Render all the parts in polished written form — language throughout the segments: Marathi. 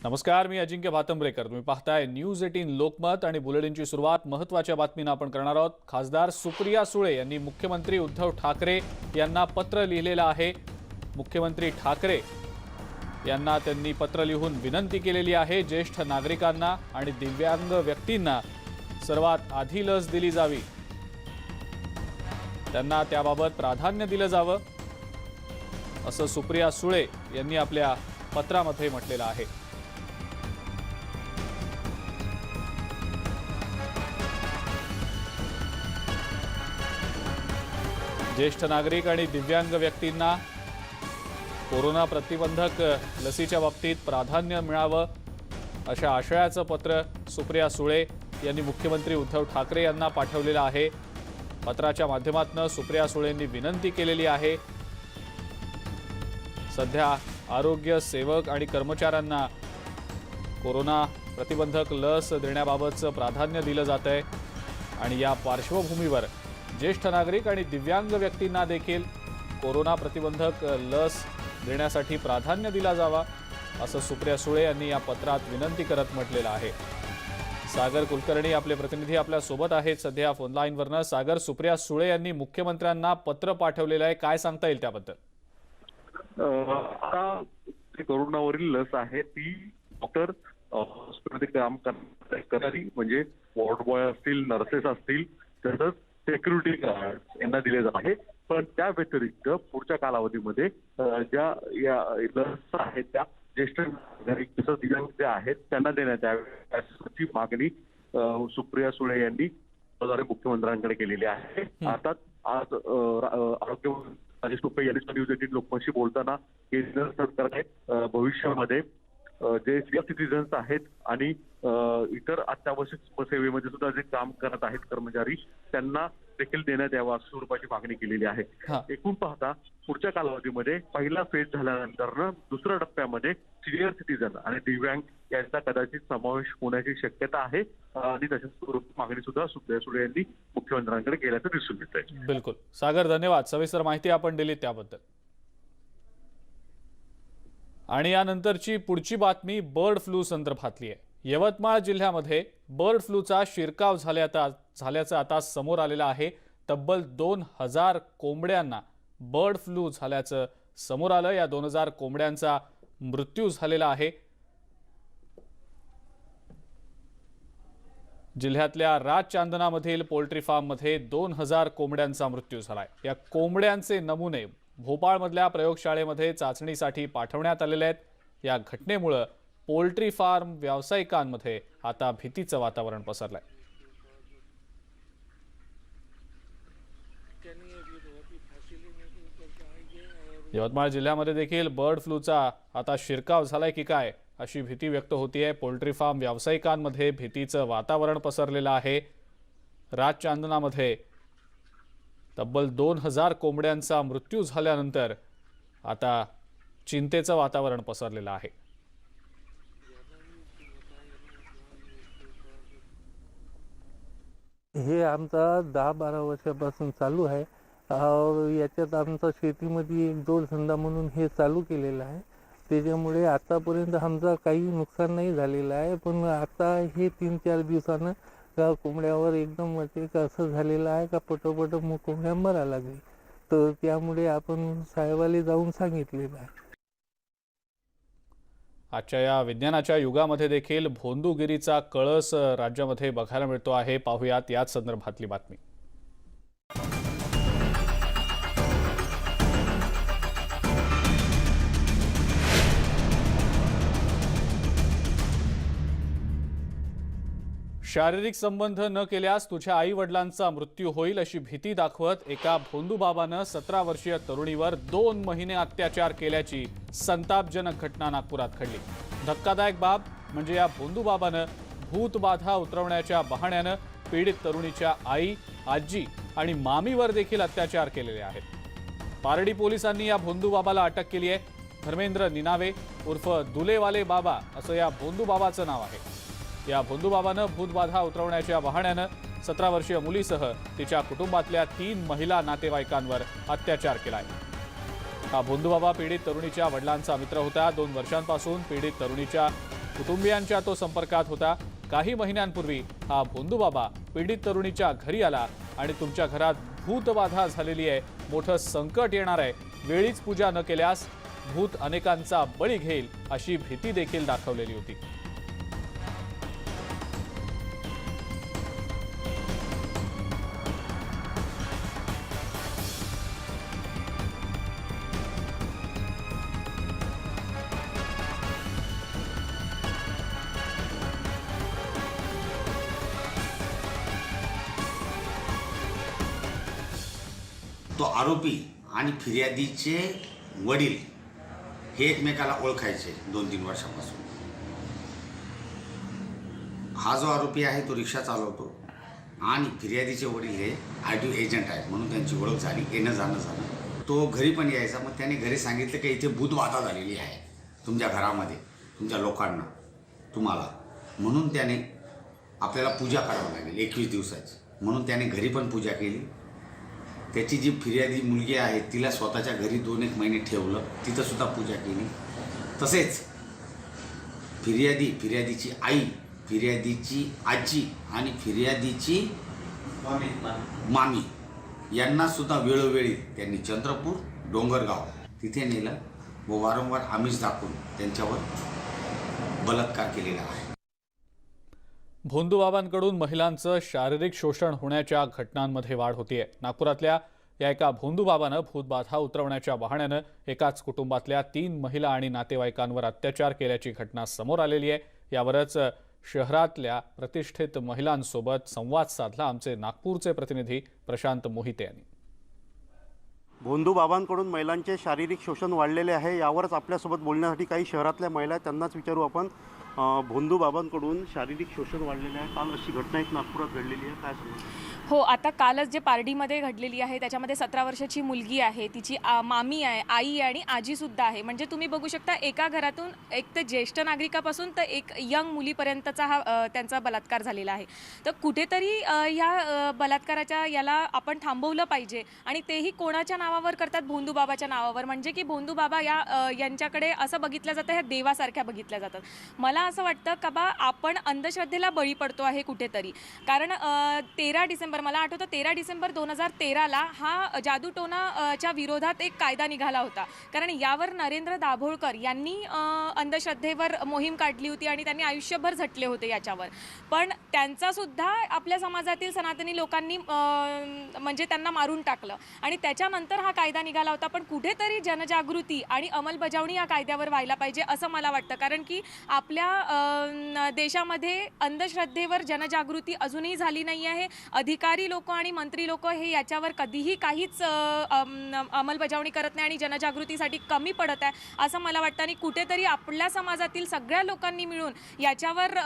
नमस्कार, मी अजिंक्य भातंब्रेकर। तुम्ही पाहताय न्यूज 18 लोकमत आणि बुलेटिनची सुरुवात महत्त्वाच्या बातमीने आपण करणार आहोत। खासदार सुप्रिया सुळे यांनी मुख्यमंत्री उद्धव ठाकरे यांना पत्र लिहिलेलं आहे। मुख्यमंत्री ठाकरे यांना त्यांनी पत्र लिहून विनंती केलेली आहे, ज्येष्ठ नागरिकांना आणि दिव्यांग व्यक्तींना सर्वात आधी लस दिली जावी, त्यांना त्याबाबत प्राधान्य दिलं जावं, असं सुप्रिया सुळे यांनी आपल्या पत्रामध्ये म्हटलेलं आहे। ज्येष्ठ नागरिक आणि दिव्यांग व्यक्तींना कोरोना प्रतिबंधक लसीच्या बाबतीत प्राधान्य मिळावं, अशा आशयाचं पत्र सुप्रिया सुळे यांनी मुख्यमंत्री उद्धव ठाकरे यांना पाठवलेलं आहे। पत्राच्या माध्यमातून सुप्रिया सुळेंनी विनंती केलेली आहे, सध्या आरोग्य सेवक आणि कर्मचाऱ्यांना कोरोना प्रतिबंधक लस देण्याबाबतचं प्राधान्य दिलं जातंय आणि या पार्श्वभूमीवर ज्येष्ठ नागरिक आणि दिव्यांग व्यक्तींना देखील कोरोना प्रतिबंधक लस देण्यासाठी प्राधान्य दिला जावा, असं सुप्रिया सुळे यांनी या पत्रात विनंती करत म्हटलेलं आहे। सागर कुलकर्णी आपले प्रतिनिधी आपल्या सोबत आहेत सध्या फोन लाईनवरनं। सागर, सुप्रिया सुळे यांनी मुख्यमंत्र्यांना पत्र पाठवलेलं आहे, काय सांगता येईल त्याबद्दल? आता कोरोनावरील लस आहे ती डॉक्टर हॉस्पिटलमध्ये काम करणारी म्हणजे वॉर्ड बॉय असतील, नर्सेस असतील, तसंच सिक्युरिटी गार्ड यांना दिले जात आहे। पण त्या व्यतिरिक्त पुढच्या कालावधीमध्ये ज्या या लस आहेत त्या ज्येष्ठ नागरिक तसंच दिव्यांग जे आहेत त्यांना देण्यात यावी, याची मागणी सुप्रिया सुळे यांनी मुख्यमंत्र्यांकडे केलेली आहे। आता आज आरोग्य राजेश टोपे यांनी न्यूज 18 लोकमतशी बोलताना केंद्र सरकारने भविष्यामध्ये जे सिनियर सिटीजन्स आहेत आणि इतर अत्यावश्यक सेवेमध्ये सुद्धा जे काम करत आहेत कर्मचारी त्यांना देखील देण्यात यावं अशा स्वरूपाची मागणी केलेली आहे। एकूण पाहता पुढच्या कालावधीमध्ये पहिला फेज झाल्यानंतर दुसऱ्या टप्प्यामध्ये सिनियर सिटीजन आणि दिव्यांग यांचा कदाचित समावेश होण्याची शक्यता आहे आणि तशाच स्वरूपाची मागणी सुद्धा सुप्रिया सुळे यांनी मुख्यमंत्र्यांकडे केल्याचं दिसून येत आहे। बिलकुल सागर, धन्यवाद, सविस्तर माहिती आपण दिली त्याबद्दल। आणि यानंतरची पुढची बातमी बर्ड फ्लू संदर्भातली आहे। यवतमाळ जिल्ह्यामध्ये बर्ड फ्लूचा शिरकाव झाल्याचं आता समोर आलेलं आहे। तब्बल 2000 कोंबड्यांना बर्ड फ्लू झाल्याचं समोर आलं। या 2000 कोंबड्यांचा मृत्यू झालेला आहे। जिल्ह्यातल्या राजचांदनामधील पोल्ट्री फार्ममध्ये 2000 कोंबड्यांचा मृत्यू झालाय। या कोंबड्यांचे नमुने भोपाळमधल्या प्रयोगशाळेमध्ये चाचणीसाठी पाठवण्यात आलेले आहेत। या घटनेमुळे पोल्ट्री फार्म व्यावसायिकांमध्ये आता भीतीचं वातावरण पसरलंय। यवतमाळ जिल्ह्यामध्ये देखील बर्ड फ्लूचा आता शिरकाव झालाय की काय अशी भीती व्यक्त होतीये। पोल्ट्री फार्म व्यावसायिकांमध्ये भीतीचं वातावरण पसरलेलं आहे। राजचांदनामध्ये तब्बल 2000 कोंबड्यांचा मृत्यू झाल्यानंतर आता चिंतेचं वातावरण पसरलेलं आहे। हे आमचा 10-12 वर्षापासून चालू आहे। याच्यात आमचा शेतीमध्ये एक जोडधंदा म्हणून हे चालू केलेलं आहे। त्याच्यामुळे आतापर्यंत आमचा काही नुकसान नाही झालेलं आहे, पण आता हे 3-4 दिवसानं कोंबड्यावर एकदम म्हणजे असं झालेलं आहे का पटोपट कोंबड्या मरायला लागली, तर त्यामुळे आपण साहेबाला जाऊन सांगितलेलं आहे। आजच्या या विज्ञानाच्या युगामध्ये देखील भोंदूगिरीचा कळस राज्यामध्ये बघायला मिळतो आहे। पाहूयात याच संदर्भातली बातमी। शारीरिक संबंध न केल्यास तुझ्या आई वडिलांचा मृत्यू होईल अशी भीती दाखवत एका भोंदूबाबानं 17 वर्षीय तरुणीवर 2 महिने अत्याचार केल्याची संतापजनक घटना नागपुरात घडली। धक्कादायक बाब म्हणजे या भोंदूबाबानं भूतबाधा उतरवण्याच्या बहाण्यानं पीडित तरुणीच्या आई, आजी आणि मामीवर देखील अत्याचार केलेले आहेत। पारडी पोलिसांनी या भोंदूबाबाला अटक केली आहे। धर्मेंद्र निनावे उर्फ दुलेवाले बाबा असं या भोंदूबाबाचं नाव आहे। या भोंदूबाबानं भूतबाधा उतरवण्याच्या बहाण्यानं 17 वर्षीय मुलीसह तिच्या कुटुंबातल्या 3 महिला नातेवाईकांवर अत्याचार केलाय। हा भोंदूबाबा पीडित तरुणीच्या वडिलांचा मित्र होता। 2 वर्षांपासून पीडित तरुणीच्या कुटुंबियांच्या तो संपर्कात होता। काही महिन्यांपूर्वी हा भोंदूबाबा पीडित तरुणीच्या घरी आला आणि तुमच्या घरात भूतबाधा झालेली आहे, मोठं संकट येणार आहे, वेळीच पूजा न केल्यास भूत अनेकांचा बळी घेईल अशी भीती देखील दाखवलेली होती। तो आरोपी आणि फिर्यादीचे वडील हे एकमेकाला ओळखायचे 2-3 वर्षापासून। हा जो आरोपी आहे तो रिक्षा चालवतो आणि फिर्यादीचे वडील हे RTO एजंट आहेत म्हणून त्यांची ओळख झाली, येणं जाणं झालं। तो घरी पण यायचा, मग त्याने घरी सांगितलं की इथे भूतबाधा झालेली आहे तुमच्या घरामध्ये, तुमच्या लोकांना, तुम्हाला, म्हणून त्याने आपल्याला पूजा करावी लागेल 21 दिवसाची, म्हणून त्याने घरी पण पूजा केली। त्याची जी फिर्यादी मुलगी आहे तिला स्वतःच्या घरी 2-1 महिने ठेवलं, तिथं सुद्धा पूजा केली। तसेच फिर्यादीची आई, फिर्यादीची आजी आणि फिर्यादीची मामी यांना सुद्धा वेळोवेळी त्यांनी चंद्रपूर, डोंगरगाव तिथे नेलं व वारंवार आमिष दाखवून त्यांच्यावर बलात्कार केलेला आहे। भोंदूबाबांकडून महिलांचं शारीरिक शोषण होण्याच्या घटनांमध्ये वाढ होतीये। नागपुरातल्या या एका भोंदूबाबानं भूतबाधा उतरवण्याच्या बहाण्यानं एकाच कुटुंबातल्या 3 महिला आणि नातेवाईकांवर अत्याचार केल्याची घटना समोर आलेली आहे। यावरच शहरातल्या प्रतिष्ठित महिलांसोबत संवाद साधला आमचे नागपूरचे प्रतिनिधी प्रशांत मोहिते यांनी। भोंदूबाबांकडून महिलांचे शारीरिक शोषण वाढलेले आहे, यावरच आपल्यासोबत बोलण्यासाठी काही शहरातल्या महिला आहेत, त्यांनाच विचारू आपण। भोंदूबाबांकडून शारीरिक शोषण वाढलेले आहे, काल अशी घटना एक नागपुरात घडलेली आहे, काय सांगू? हो, आता कालच जे पारडीमध्ये घडलेली आहे त्याच्यामध्ये 17 वर्षाची मुलगी आहे, तिची मामी आहे, आई आणि आजीसुद्धा आहे। म्हणजे तुम्ही बघू शकता एका घरातून एक तर ज्येष्ठ नागरिकापासून तर एक यंग मुलीपर्यंतचा हा त्यांचा बलात्कार झालेला आहे। तर कुठेतरी या बलात्काराच्या याला आपण थांबवलं पाहिजे आणि तेही कोणाच्या नावावर करतात? भोंदूबाबाच्या नावावर। म्हणजे की भोंदूबाबा यांच्याकडे असं बघितलं जातं, ह्या देवासारख्या बघितल्या जातात। मला असं वाटतं का बा आपण अंधश्रद्धेला बळी पडतो आहे कुठेतरी, कारण 13 डिसेंबर मला आठवतं 13 डिसेंबर 2013ला हा जादूटोणाच्या विरोधात एक कायदा निघाला होता, कारण यावर नरेंद्र दाभोळकर यांनी अंधश्रद्धेवर मोहीम काढली होती आणि त्यांनी आयुष्यभर झटले होते याच्यावर। पण त्यांचा सुद्धा आपल्या समाजातील सनातनी लोकांनी म्हणजे त्यांना मारून टाकलं आणि त्याच्यानंतर हा कायदा निघाला होता। पण कुठेतरी जनजागृती आणि अंमलबजावणी या कायद्यावर व्हायला पाहिजे असं मला वाटतं, कारण की आपल्या देशामध्ये अंधश्रद्धेवर जनजागृती अजूनही झाली नाही आहे। अधिकारी लोक आणि मंत्री लोक हे याच्यावर कधीही काहीच अंमलबजावणी करत नाही आणि जनजागृतीसाठी कमी पडत आहे असं मला वाटतं। आणि कुठेतरी आपल्या समाजातील सगळ्या लोकांनी मिळून याच्यावर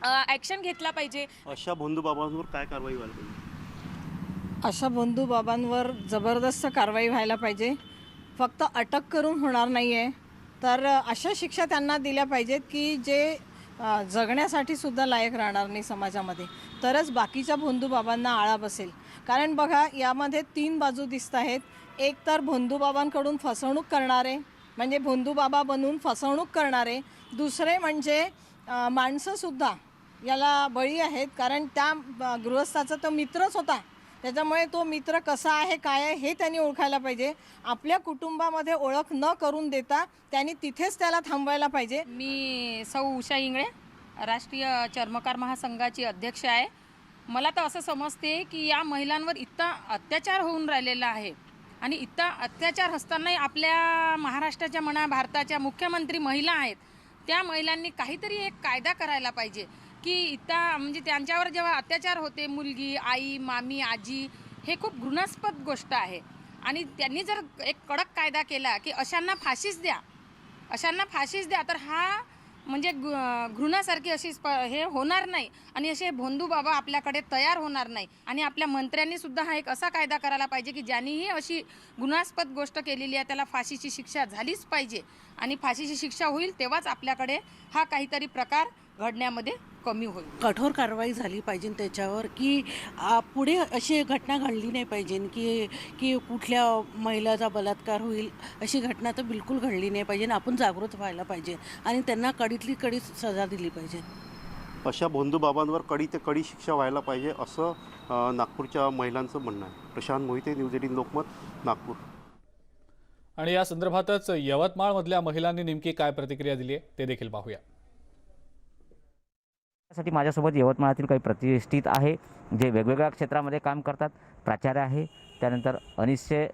ॲक्शन घेतला पाहिजे। अशा भोंदूबाबांवर काय कारवाई व्हायला पाहिजे? अशा भोंदूबाबांवर जबरदस्त कारवाई व्हायला पाहिजे। फक्त अटक करून होणार नाही आहे, तर अशा शिक्षा त्यांना दिल्या पाहिजेत की जे जगण्यासाठी सुद्धा लायक राहणार नाही समाजामध्ये, तरच बाकीच्या भोंदूबाबांना आळा बसेल। कारण बघा, यामध्ये 3 बाजू दिसत आहेत। एक तर भोंदूबाबांकडून फसवणूक करणारे, म्हणजे भोंदूबाबा बनून फसवणूक करणारे। दुसरे म्हणजे माणसंसुद्धा याला बळी आहेत, कारण त्या गृहस्थाचा तो मित्रच होता, त्याच्यामुळे तो मित्र कसा आहे काय आहे हे त्यांनी ओळखायला पाहिजे। आपल्या कुटुंबामध्ये ओळख न करून देता त्यांनी तिथेच त्याला थांबवायला पाहिजे। मी सौ उषा इंगळे, राष्ट्रीय चर्मकार महासंघाची अध्यक्ष आहे। मला तर असं समजते की या महिलांवर इतका अत्याचार होऊन राहिलेला आहे आणि इतका अत्याचार असतानाही आपल्या महाराष्ट्राच्या म्हणा भारताच्या मुख्यमंत्री महिला आहेत, त्या महिलांनी काहीतरी एक कायदा करायला पाहिजे की इतका म्हणजे त्यांच्यावर जेव्हा अत्याचार होते, मुलगी, आई, मामी, आजी, हे खूप घृणास्पद गोष्ट आहे। आणि त्यांनी जर एक कडक कायदा केला की अशांना फाशीच द्या, तर हा म्हणजे घृणासारखी अशी हे होणार नाही आणि असे भोंदूबाबा आपल्याकडे तयार होणार नाही। आणि आपल्या मंत्र्यांनी सुद्धा हा एक असा कायदा करायला पाहिजे की ज्यांनीही अशी घृणास्पद गोष्ट केलेली आहे त्याला फाशीची शिक्षा झालीच पाहिजे आणि फाशीची शिक्षा होईल तेव्हाच आपल्याकडे हा काहीतरी प्रकार घडण्यामध्ये कमी होईल. कठोर कारवाई झाली पाहिजे त्याच्यावर, की पुढे अशी घटना घडली नाही पाहिजे की कुठल्या महिलाचा बलात्कार होईल अशी घटना तर बिलकुल घडली नाही पाहिजे. आपण जागृत व्हायला पाहिजे आणि त्यांना कडीतली कडी सजा दिली पाहिजे. अशा भोंदू बाबांवर कडी ते कडी शिक्षा व्हायला पाहिजे असं नागपूरच्या महिलांचं म्हणणं आहे. प्रशांत मोहिते, न्यूज 18 लोकमत, नागपूर. आणि या संदर्भातच यवतमाळमधल्या महिलांनी नेमकी काय प्रतिक्रिया दिली आहे ते देखील पाहूया. त्यासाठी माझ्यासोबत यवतमाळातील काही प्रतिष्ठित आहे जे वेगवेगळ्या क्षेत्रामध्ये काम करतात. प्राचार्य आहे, त्यानंतर अनिशे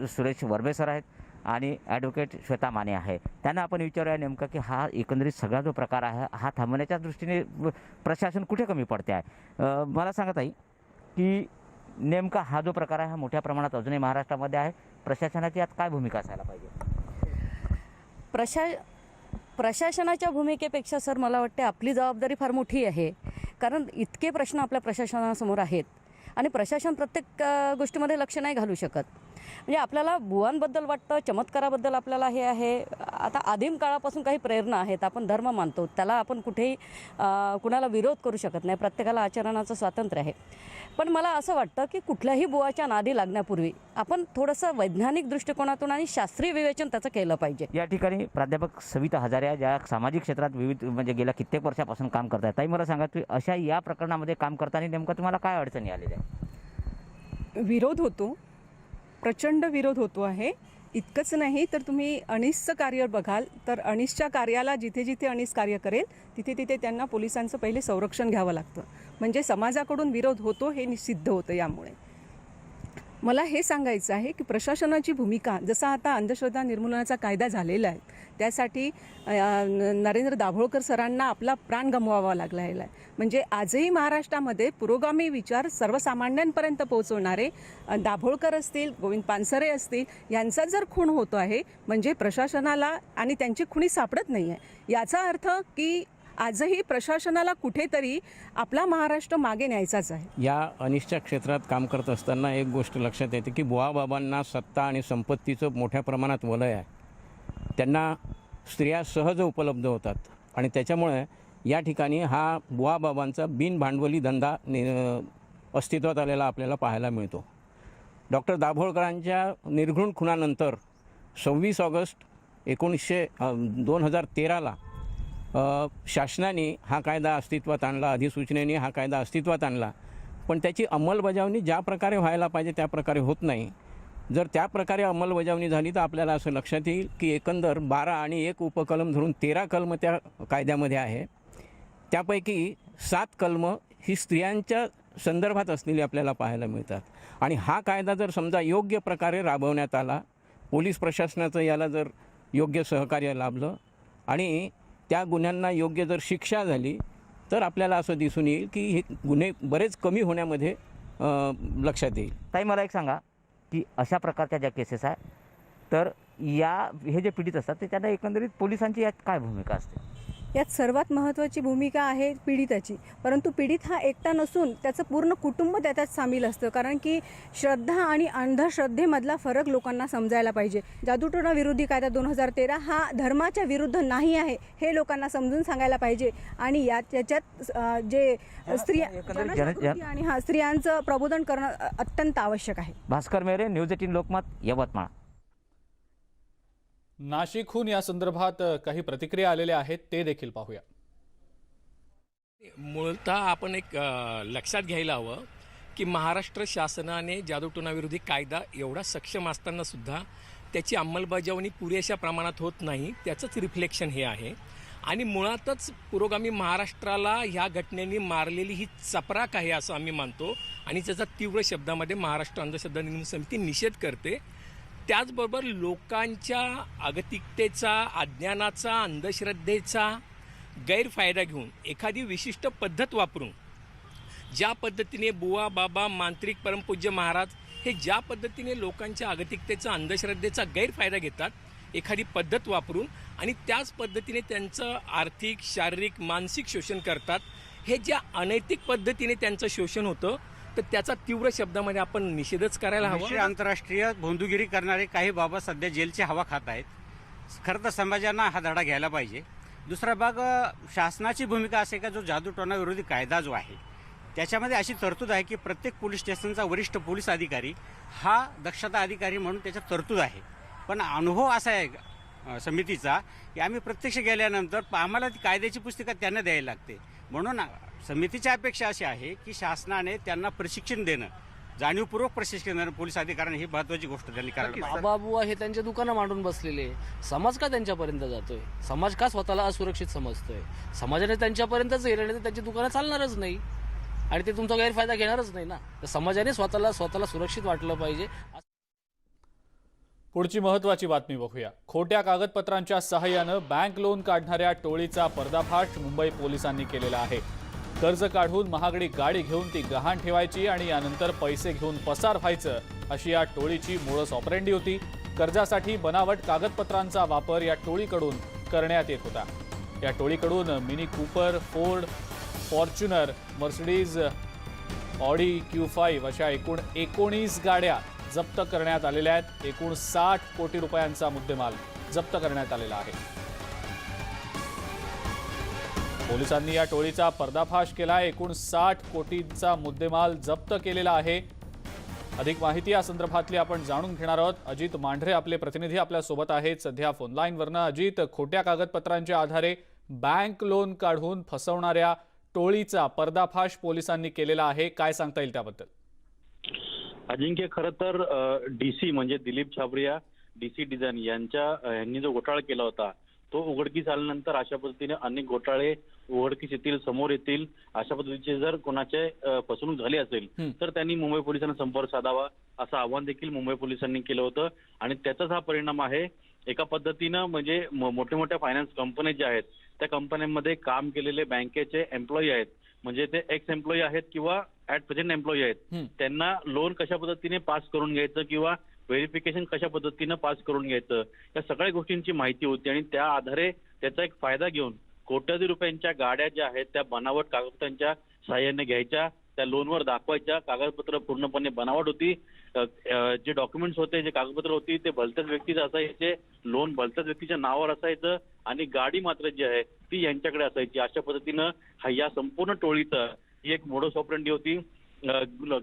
सुरेश वर्बे सर आहेत आणि ॲडव्होकेट श्वेता माने आहे. त्यांना आपण विचारूया नेमका की हा एकंदरीत सगळा जो प्रकार आहे हा थांबवण्याच्या दृष्टीने प्रशासन कुठे कमी पडते आहे. मला सांगत आहे की नेमका हा जो प्रकार आहे हा मोठ्या प्रमाणात अजूनही महाराष्ट्रामध्ये आहे. प्रशासनाची यात काय भूमिका असायला पाहिजे? प्रशासनाच्या भूमिकेपेक्षा सर मला वाटते आपली जबाबदारी फार मोठी आहे. कारण इतके प्रश्न आपल्या प्रशासनासमोर आहेत आणि प्रशासन प्रत्येक गोष्टीमध्ये लक्ष नाही घालू शकत. म्हणजे आपल्याला बुवांबद्दल वाटतं, चमत्काराबद्दल आपल्याला हे आहे. आता आदिम काळापासून काही प्रेरणा आहेत. आपण धर्म मानतो, त्याला आपण कुठेही कुणाला विरोध करू शकत नाही. प्रत्येकाला आचरणाचं स्वातंत्र्य आहे. पण मला असं वाटतं की कुठल्याही बुवाच्या नादी लागण्यापूर्वी आपण थोडंसं वैज्ञानिक दृष्टिकोनातून आणि शास्त्रीय विवेचन त्याचं केलं पाहिजे. या ठिकाणी प्राध्यापक सविता हजारे ज्या सामाजिक क्षेत्रात विविध म्हणजे गेल्या कित्येक वर्षापासून काम करत आहेत. ताई मला सांगा की अशा या प्रकरणामध्ये काम करताना नेमकं तुम्हाला काय अडचणी आलेल्या आहेत? विरोध होतो, प्रचंड विरोध होतो आहे. इतकंच नाही तर तुम्ही अनिसचं कार्य बघाल तर अनिसच्या कार्याला जिथे जिथे अनिस कार्य करेल तिथे तिथे त्यांना पोलिसांचं पहिले संरक्षण घ्यावं लागतं. म्हणजे समाजाकडून विरोध होतो हे सिद्ध होतं. यामुळे मला हे सांगायचं आहे की प्रशासनाची भूमिका, जसा आता अंधश्रद्धा निर्मूलनाचा कायदा झालेला आहे त्यासाठी नरेंद्र दाभोळकर सरांना आपला प्राण गमवावा लागलेला आहे. म्हणजे आजही महाराष्ट्रामध्ये पुरोगामी विचार सर्वसामान्यांपर्यंत पोहोचवणारे दाभोळकर असतील, गोविंद पानसरे असतील, यांचा जर खून होतो आहे म्हणजे प्रशासनाला आणि त्यांची खुणी सापडत नाही आहे. याचा अर्थ की आजही प्रशासनाला कुठेतरी आपला महाराष्ट्र मागे न्यायचाच आहे. या अनिष्ट क्षेत्रात काम करत असताना एक गोष्ट लक्षात येते की बुवाबाबांना सत्ता आणि संपत्तीचं मोठ्या प्रमाणात वलय आहे. त्यांना स्त्रिया सहज उपलब्ध होतात आणि त्याच्यामुळे या ठिकाणी हा बुवाबाबांचा बिनभांडवली धंदा अस्तित्वात आलेला आपल्याला पाहायला मिळतो. डॉक्टर दाभोळकरांच्या निर्घृण खुनानंतर 26 ऑगस्ट 2013ला शासनाने हा कायदा अस्तित्वात आणला, अधिसूचनेने हा कायदा अस्तित्वात आणला. पण त्याची अंमलबजावणी ज्या प्रकारे व्हायला पाहिजे त्या प्रकारे होत नाही. जर त्या प्रकारे अंमलबजावणी झाली तर आपल्याला असं लक्षात येईल की एकंदर 12 आणि 1 उपकलम धरून 13 कलम त्या कायद्यामध्ये आहे. त्यापैकी 7 कलम ही स्त्रियांच्या संदर्भात असलेली आपल्याला पाहायला मिळतात. आणि हा कायदा जर समजा योग्य प्रकारे राबवण्यात आला, पोलीस प्रशासनाचं याला जर योग्य सहकार्य लाभलं आणि त्या गुन्ह्यांना योग्य जर शिक्षा झाली तर आपल्याला असं दिसून येईल की हे गुन्हे बरेच कमी होण्यामध्ये लक्षात येईल. ताई मला एक सांगा की अशा प्रकारच्या ज्या केसेस आहे तर हे जे पीडित असतात ते त्यांना एकंदरीत पोलिसांची यात काय भूमिका असते? यात सर्वात महत्त्वाची भूमिका आहे पीडिताची. परंतु पीडित हा एकटा नसून त्याचं पूर्ण कुटुंब त्याच्यात सामील असतं. कारण की श्रद्धा आणि अंधश्रद्धेमधला फरक लोकांना समजायला पाहिजे. जादूटोणा विरोधी कायदा 2013 हा धर्माच्या विरुद्ध नाही आहे हे लोकांना समजून सांगायला पाहिजे. आणि त्याच्यात जे स्त्रिया आणि स्त्रियांचं प्रबोधन करणं अत्यंत आवश्यक आहे. भास्कर मेरे, न्यूज 18 लोकमत, यवतमाळ. नाशिकहून या संदर्भात काही प्रतिक्रिया आलेल्या आहेत ते देखील पाहूया. मूलतः आपण एक लक्षात घ्यायला हवं की महाराष्ट्र शासनाने जादूटोणाविरोधी कायदा एवढा सक्षम असताना सुद्धा त्याची अंमलबजावणी पुरेशा प्रमाणात होत नाही. त्याचंच रिफ्लेक्शन हे आहे. आणि मुळातच पुरोगामी महाराष्ट्राला ह्या घटनेने मारलेली ही चपराक आहे असं आम्ही मानतो आणि त्याचा तीव्र शब्दामध्ये महाराष्ट्र अंधश्रद्धा निर्मूलन समिती निषेध करते. त्याचबरोबर लोकांच्या अगतिकतेचा, अज्ञानाचा, अंधश्रद्धेचा गैरफायदा घेऊन एखादी विशिष्ट पद्धत वापरून ज्या पद्धतीने बुवा बाबा मांत्रिक परमपूज्य महाराज हे ज्या पद्धतीने लोकांच्या अगतिकतेचा, अंधश्रद्धेचा गैरफायदा घेतात एखादी पद्धत वापरून आणि त्याच पद्धतीने त्यांचं आर्थिक, शारीरिक, मानसिक शोषण करतात. हे ज्या अनैतिक पद्धतीने त्यांचं शोषण होतं तर त्याचा तीव्र शब्दामध्ये आपण निषेधच करायला हवा. आंतरराष्ट्रीय भोंदूगिरी करणारे काही बाबा सध्या जेलची हवा खात आहेत. खरं तर समाजानं हा धडा घ्यायला पाहिजे. दुसरा भाग शासनाची भूमिका असे का जो जादूटोणा विरोधी कायदा जो आहे त्याच्यामध्ये अशी तरतूद आहे की प्रत्येक पोलीस स्टेशनचा वरिष्ठ पोलीस अधिकारी हा दक्षता अधिकारी म्हणून त्याच्यात तरतूद आहे. पण अनुभव असा आहे समितीचा की आम्ही प्रत्यक्ष गेल्यानंतर आम्हाला ती कायद्याची पुस्तिका त्यांना द्यायला लागते. म्हणून समितीची अपेक्षा अशी आहे की शासनाने त्यांना प्रशिक्षण देणं, जाणीवपूर्वक प्रशिक्षण देणं पोलीस अधिकाऱ्यांनी ही महत्त्वाची गोष्ट त्यांनी करायला पाहिजे. बाबा हे त्यांच्या दुकानं मांडून बसलेले, समाज का त्यांच्यापर्यंत जातोय? समाज का स्वतःला असुरक्षित समजतोय? समाजाने त्यांच्यापर्यंतच गेलं नाही तर त्यांची दुकानं चालणारच नाही आणि ते तुमचा गैरफायदा घेणारच नाही ना. तर समाजाने स्वतःला सुरक्षित वाटलं पाहिजे. पुढची महत्त्वाची बातमी बघूया. खोट्या कागदपत्रांच्या सहाय्यानं बँक लोन काढणाऱ्या टोळीचा पर्दाफाश मुंबई पोलिसांनी केलेला आहे. कर्ज काढून महागडी गाडी घेऊन ती गहाण ठेवायची आणि यानंतर पैसे घेऊन पसार व्हायचं अशी या टोळीची मोडस ऑपरेंडी होती. कर्जासाठी बनावट कागदपत्रांचा वापर या टोळीकडून करण्यात येत होता. या टोळीकडून Mini Cooper, Ford, Fortuner, Mercedes, Audi Q5 अशा एकूण 19 गाड्या जप्त करण्यात आलेल्या आहेत. एकूण 60 कोटी रुपयांचा मुद्देमाल जप्त करण्यात आलेला आहे. पोलिसांनी या टोळीचा पर्दाफाश केला. एकूण 60 कोटींचा मुद्देमाल जप्त केलेला आहे. अधिक माहिती या संदर्भातली आपण जाणून घेणार आहोत. अजित मांढरे आपले प्रतिनिधी आपल्या सोबत आहेत सध्या फोनलाईनवरनं. अजित, खोट्या कागदपत्रांच्या आधारे बँक लोन काढून फसवणाऱ्या टोळीचा पर्दाफाश पोलिसांनी केलेला आहे. काय सांगता येईल त्याबद्दल? अजिंक्य, खरं तर DC म्हणजे दिलीप छाबरिया, DC डिझाईन यांनी जो घोटाळा केला होता तो उघडकीस आल्यानंतर अशा पद्धतीने अनेक घोटाळे उघडकीस येतील, समोर येतील. अशा पद्धतीचे जर कोणाचे फसवणूक झाली असेल तर त्यांनी मुंबई पोलिसांना संपर्क साधावा असं आवाहन देखील मुंबई पोलिसांनी केलं होतं. आणि त्याचाच हा परिणाम आहे. एका पद्धतीनं म्हणजे मोठ्या मोठ्या फायनान्स कंपन्या ज्या आहेत त्या कंपन्यांमध्ये काम केलेले बँकेचे एम्प्लॉई आहेत, म्हणजे ते एक्स एम्प्लॉई आहेत किंवा ऍट प्रेझेंट एम्प्लॉई आहेत, त्यांना लोन कशा पद्धतीने पास करून घ्यायचं किंवा व्हेरिफिकेशन कशा पद्धतीनं पास करून घ्यायचं या सगळ्या गोष्टींची माहिती होती. आणि त्या आधारे त्याचा एक फायदा घेऊन कोट्यावधी रुपयांच्या गाड्या ज्या आहेत त्या बनावट कागदपत्रांच्या सहाय्याने घ्यायच्या, त्या लोनवर दाखवायच्या. कागदपत्र पूर्णपणे बनावट होती. जे डॉक्युमेंट्स होते, जे कागदपत्र होती ते भलत्याच व्यक्तीचं असायचे, लोन भलत्याच व्यक्तीच्या नावावर असायचं आणि गाडी मात्र जी आहे ती यांच्याकडे असायची. अशा पद्धतीनं या संपूर्ण टोळीचं ही एक मोडस ऑपरेंडी होती.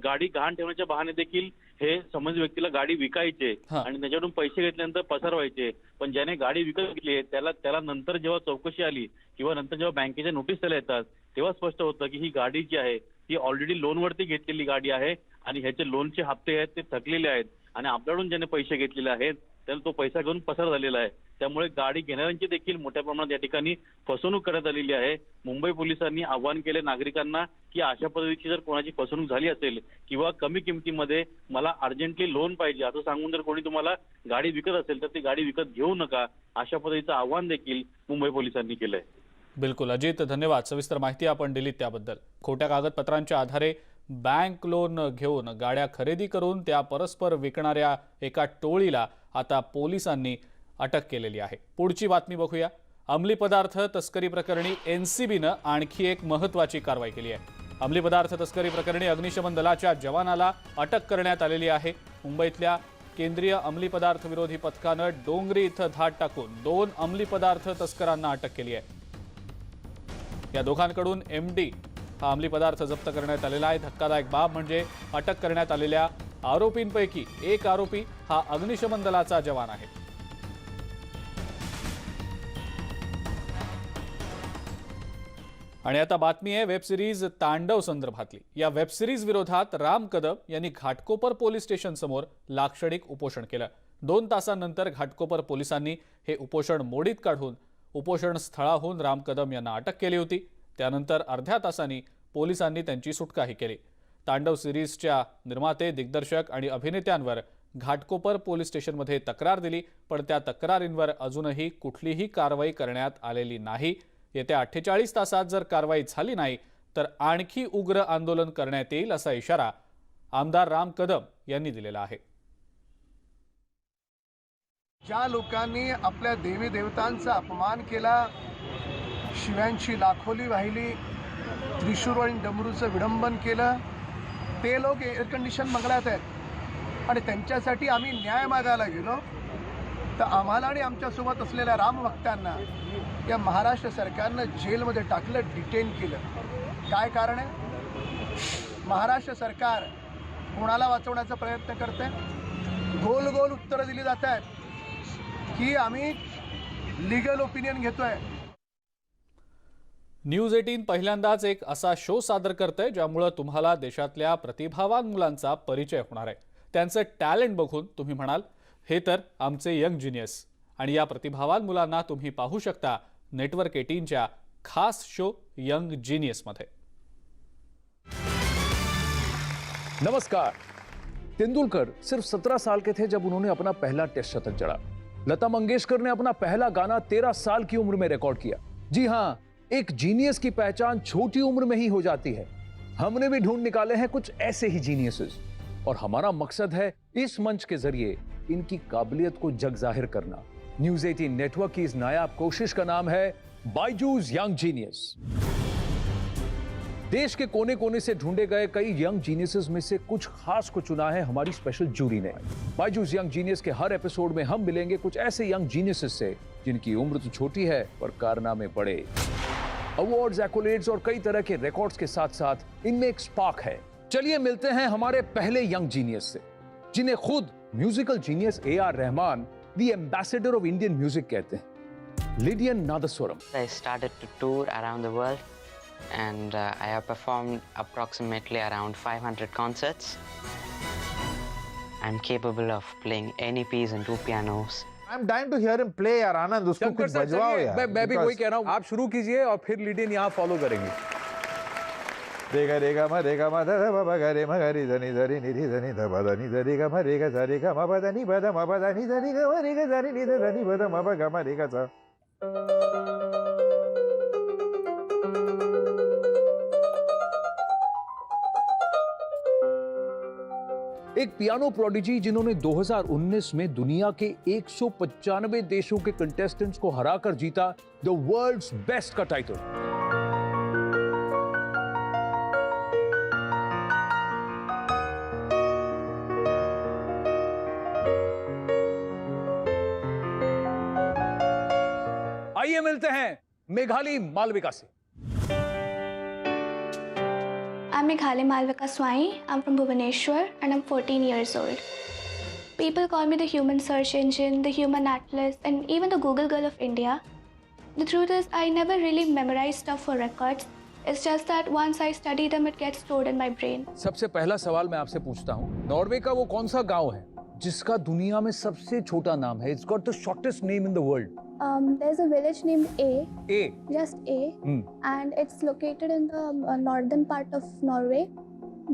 गाडी गहाण ठेवण्याच्या बहाणे देखील हे समज व्यक्तीला गाडी विकायचे आणि त्याच्याकडून पैसे घेतल्यानंतर पसार व्हायचे. पण ज्याने गाडी विकत घेतली त्याला नंतर जेव्हा चौकशी आली किंवा नंतर जेव्हा बँकेच्या नोटीस त्याला येतात तेव्हा स्पष्ट होतं की ही गाडी जी आहे ती ऑलरेडी लोनवरती घेतलेली गाडी आहे आणि ह्याचे लोनचे हप्ते आहेत ते थकलेले आहेत आणि आपल्याकडून ज्याने पैसे घेतलेले आहेत त्याला तो पैसा घेऊन पसार झालेला आहे. त्यामुळे गाडी घेणाऱ्यांची देखील मोठ्या प्रमाणात या ठिकाणी फसवणूक करण्यात आलेली आहे. मुंबई पोलिसांनी आवाहन केले नागरिकांना की अशा पद्धतीची जर कोणाची फसवणूक झाली असेल किंवा कमी किमतीमध्ये मला अर्जंटली लोन पाहिजे असं सांगून जर कोणी तुम्हाला गाडी विकत असेल तर ती गाडी विकत घेऊ नका, अशा पद्धतीचं आवाहन देखील मुंबई पोलिसांनी केलंय. बिलकुल अजित, धन्यवाद. सविस्तर माहिती आपण दिलीत त्याबद्दल. खोट्या कागदपत्रांच्या आधारे बँक लोन घेऊन गाड्या खरेदी करून त्या परस्पर विकणाऱ्या एका टोळीला आता पोलिसांनी अटक केलेली आहे. पुढची बातमी बघूया. अंमली पदार्थ तस्करी प्रकरणी NCBनं आणखी एक महत्त्वाची कारवाई केली आहे. अंमली पदार्थ तस्करी प्रकरणी अग्निशमन दलाच्या जवानाला अटक करण्यात आलेली आहे. मुंबईतल्या केंद्रीय अंमली पदार्थ विरोधी पथकानं डोंगरी इथं धाड टाकून 2 अंमली पदार्थ तस्करांना अटक केली आहे. या दोघांकडून MD हा अंमली पदार्थ जप्त करण्यात आलेला आहे. धक्कादायक बाब म्हणजे अटक करण्यात आलेल्या आरोपींपैकी एक आरोपी हा अग्निशमन दलाचा जवान आहे. आणि आता बातमी आहे वेबसिरीज तांडव संदर्भातली. या वेबसिरीज विरोधात राम कदम यांनी घाटकोपर पोलीस स्टेशन समोर लाक्षणिक उपोषण केलं. 2 तासांनंतर घाटकोपर पोलिसांनी हे उपोषण मोडीत काढून उपोषण स्थळाहून राम कदम यांना अटक केली होती. त्यानंतर अर्ध्या तासांनी पोलिसांनी त्यांची सुटकाही केली. तांडव सिरीजच्या निर्माते, दिग्दर्शक आणि अभिनेत्यांवर घाटकोपर पोलीस स्टेशनमध्ये तक्रार दिली, पण त्या तक्रारींवर अजूनही कुठलीही कारवाई करण्यात आलेली नाही. येत्या 48 तासात जर कारवाई झाली नाही तर आणखी उग्र आंदोलन करण्यात येईल असा इशारा आमदार राम कदम यांनी दिलेला आहे. ज्या लोकांनी आपल्या देवी देवतांचा अपमान केला, शिव्यांची लाखोली वाहिली, त्रिशूळ आणि डमरूचं विडंबन केलं, ते लोक एअर कंडिशन बंगल्यात आहेत आणि त्यांच्यासाठी आम्ही न्याय मागायला गेलो तर आम्हाला आणि आमच्यासोबत असलेल्या रामभक्तांना या महाराष्ट्र सरकारनं जेलमध्ये टाकलं, डिटेन केलं. काय कारण आहे? महाराष्ट्र सरकार कोणाला वाचवण्याचा प्रयत्न करते? गोल गोल उत्तरं दिली जात आहेत की आम्ही लिगल ओपिनियन घेतोय. न्यूज 18 पहिल्यांदाच एक असा शो सादर करतंय ज्यामुळे तुम्हाला देशातल्या प्रतिभावान मुलांचा परिचय होणार आहे. त्यांचं टॅलेंट बघून तुम्ही म्हणाल हे तर आमचे यंग जिनियस. आणि या प्रतिभावान मुलांना तुम्ही पाहू शकता नेटवर्क 18च्या खास शो यंग जीनियस मध्ये. नमस्कार. तेंदुलकर सिर्फ 17 साल के थे जब उन्होंने अपना पहला टेस्ट शतक जड़ा. लता मंगेशकर ने अपना पहला गाना 13 साल की उम्र में रिकॉर्ड किया. जी हां, एक जीनियस की पहचान छोटी उम्र में ही हो जाती है. हमने भी ढूंढ निकाले हैं कुछ ऐसे ही जीनियसेस और हमारा मकसद है इस मंच के जरिए इनकी काबिलियत को जग जाहिर करना. न्यूज 18 नेटवर्क की इस नायाब कोशिश का नाम है बायजूस यंग जीनियस. देश के कोने कोने से ढूंढे गए कई यंग जीनियसेस में से कुछ खास को चुना है हमारी स्पेशल जूरी ने. बायजूस यंग जीनियस के हर एपिसोड में हम मिलेंगे कुछ ऐसे यंग जीनियसेस से जिनकी उम्र तो छोटी है पर कारनामे बड़े. अवार्ड्स, एक्कोलेड्स और कई तरह के रिकॉर्ड्स के साथ साथ इनमें एक स्पार्क है. चलिए मिलते हैं हमारे पहले यंग जीनियस से, जिन्हें खुद musical genius AR Rahman the ambassador of Indian music कहते हैं. Lydian Nadhaswaram. I started to tour around the world and I have performed approximately around 500 concerts. I'm capable of playing any piece on 2 pianos. I'm dying to hear him play यार. आनंद उसको कुछ बजवाओ यार. मैं भी वही कह रहा हूँ, आप शुरू कीजिए और फिर लिडियन यहाँ फॉलो करेंगे. रेगा रेगा मा ध ब ब ग रे म ग रि ध नि ध रि नि रि ध नि ध ब ध नि ध रि ग म रे ग ध रे ग म ब ध नि ब ध म ब ध नि ध रि ग म रे ग ध रि नि ध ध नि ब ध म ब ग म रे ग ध. एक पियानो प्रोडिजी जिन्होंने 2019 में दुनिया के 195 देशों के कंटेस्टेंट्स को हराकर जीता द वर्ल्ड्स बेस्ट का टाइटल. आइए मिलते हैं मेघाली मालविका से. I'm Meghali Malvika Swai. I'm from Bhubaneswar and I'm 14 years old. People call me the human search engine, the human atlas, and even the Google girl of India. The truth is, I never really memorized stuff for records. It's just that once I study them, it gets stored in my brain. सबसे पहला सवाल मैं आपसे पूछता हूँ, नॉर्वे का वो कौन सा गांव है जिसका दुनिया में सबसे छोटा नाम है? It's got the shortest name in the world. There's a village named A. Just A, and it's located in the northern part of Norway,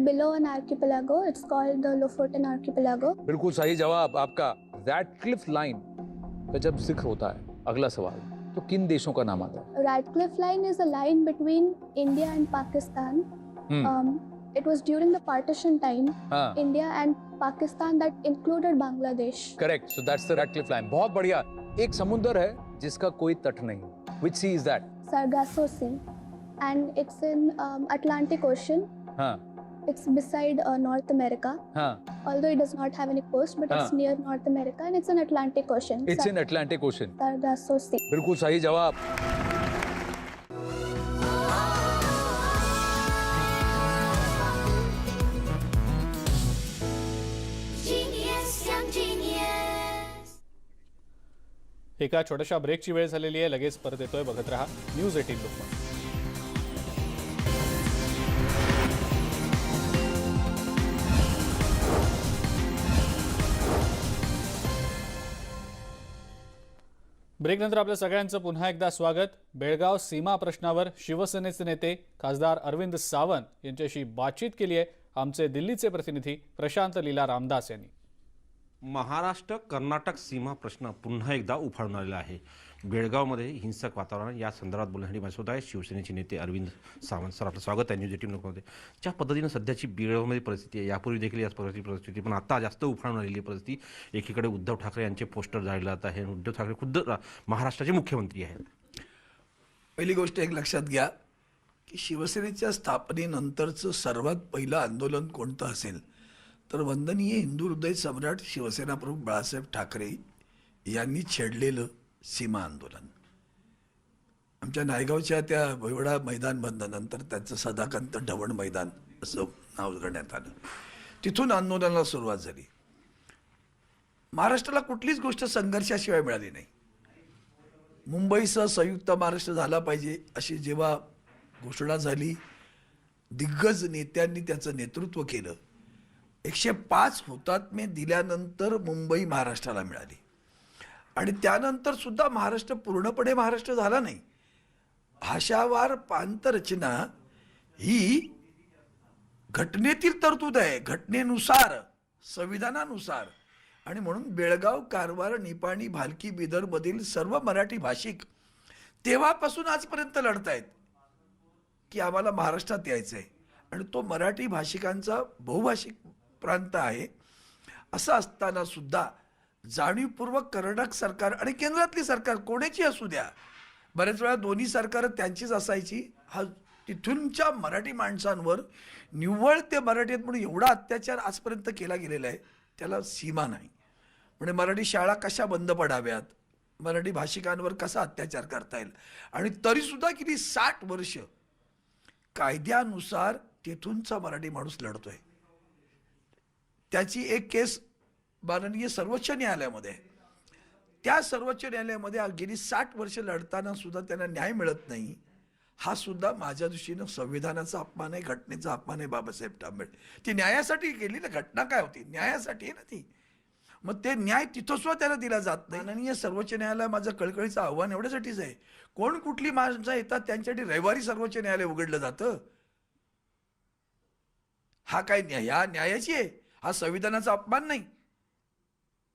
below an archipelago. It's called the Lofoten archipelago. बिल्कुल सही जवाब आपका. Radcliffe Line का जब जिक्र होता है, अगला सवाल, तो किन देशों का नाम आता है? Radcliffe Line is a line between India and Pakistan. It was during the partition time, India and Pakistan, that included Bangladesh. Correct. So that's the Radcliffe Line. बहुत बढ़िया. एक समुंदर है जिसका कोई तट नहीं. Which sea is that? Sargasso Sea, and it's in Atlantic Ocean. It's beside North America. Although it does not have any coast, but it's near North America, and it's in Atlantic Ocean. It's in Atlantic Ocean. Sargasso Sea. बिल्कुल सही जवाब. एका छोट्याशा ब्रेकची वेळ झालेली आहे. लगेच परत येतोय. बघत रहा न्यूज 18 लोकमत. ब्रेकनंतर आपल्या सगळ्यांचं पुन्हा एकदा स्वागत. बेळगाव सीमा प्रश्नावर शिवसेनेचे नेते खासदार अरविंद सावंत यांच्याशी बातचीत केली आहे आमचे दिल्लीचे प्रतिनिधी प्रशांत लीला रामदास यांनी. महाराष्ट्र कर्नाटक सीमा प्रश्न पुन्हा एकदा उफाळून आलेला आहे. बेळगावमध्ये हिंसक वातावरण, या संदर्भात बोलण्यासाठी माझ्यासोबत आहे शिवसेनेचे नेते अरविंद सावंत. सर, आपलं स्वागत आहे न्यूज 18 लोकमध्ये. ज्या पद्धतीनं सध्याची बेळगावमध्ये परिस्थिती आहे, यापूर्वी देखील याच परिस्थिती पण आता जास्त उफाळून आलेली परिस्थिती. एकीकडे उद्धव ठाकरे यांचे पोस्टर जाहीर जात आहे. उद्धव ठाकरे खुद्द महाराष्ट्राचे मुख्यमंत्री आहेत. पहिली गोष्ट एक लक्षात घ्या की शिवसेनेच्या स्थापनेनंतरचं सर्वात पहिलं आंदोलन कोणतं असेल तर वंदनीय हिंदू हृदय सम्राट शिवसेना प्रमुख बाळासाहेब ठाकरे यांनी छेडलेलं सीमा आंदोलन. आमच्या नायगावच्या त्या भोयवडा मैदान बंदनंतर त्याचं सदाकांत ढवण मैदान असं नाव करण्यात आलं. तिथून आंदोलनाला सुरुवात झाली. महाराष्ट्राला कुठलीच गोष्ट संघर्षाशिवाय मिळाली नाही. मुंबईसह संयुक्त महाराष्ट्र झाला पाहिजे अशी जेव्हा घोषणा झाली, दिग्गज नेत्यांनी त्याचं नेतृत्व केलं. 105 हुतात्मे दिल्यानंतर मुंबई महाराष्ट्राला मिळाली. आणि त्यानंतर सुद्धा महाराष्ट्र पूर्णपणे महाराष्ट्र झाला नाही. भाषावार प्रांतरचना ही घटनेतील तरतूद आहे, घटनेनुसार, संविधानानुसार. आणि म्हणून बेळगाव, कारवार, निपाणी, भालकी, बिदरमधील सर्व मराठी भाषिक तेव्हापासून आजपर्यंत लढतायत की आम्हाला महाराष्ट्रात यायचं आहे. आणि तो मराठी भाषिकांचा बहुभाषिक प्रांत आहे. असं असताना सुद्धा जाणीवपूर्वक कर्नाटक सरकार आणि केंद्रातली सरकार कोणाची असू द्या, बऱ्याच वेळा दोन्ही सरकारं त्यांचीच असायची. हा तिथूनच्या मराठी माणसांवर निव्वळ ते मराठी आहेत म्हणून एवढा अत्याचार आजपर्यंत केला गेलेला आहे, त्याला सीमा नाही. म्हणजे मराठी शाळा कशा बंद पडाव्यात, मराठी भाषिकांवर कसा अत्याचार करता येईल. आणि तरीसुद्धा किती 60 वर्ष कायद्यानुसार तेथूनचा मराठी माणूस लढतोय. त्याची एक केस माननीय सर्वोच्च न्यायालयामध्ये आहे. त्या सर्वोच्च न्यायालयामध्ये गेली 60 वर्ष लढताना सुद्धा त्यांना न्याय मिळत नाही. हा सुद्धा माझ्या दृष्टीनं संविधानाचा अपमान आहे, घटनेचा अपमान आहे. बाबासाहेब आंबेडकर ती न्यायासाठी केली ना, घटना काय होती, न्यायासाठी आहे ना ती. मग ते न्याय तिथं सुद्धा त्याला दिला जात नाही. माननीय सर्वोच्च न्यायालय माझं कळकळीचं आव्हान एवढ्यासाठीच आहे, कोण कुठली माणसं येतात त्यांच्यासाठी रविवारी सर्वोच्च न्यायालय उघडलं जातं. हा काय ह्या न्यायाची आहे, हा संविधानाचा अपमान नाही.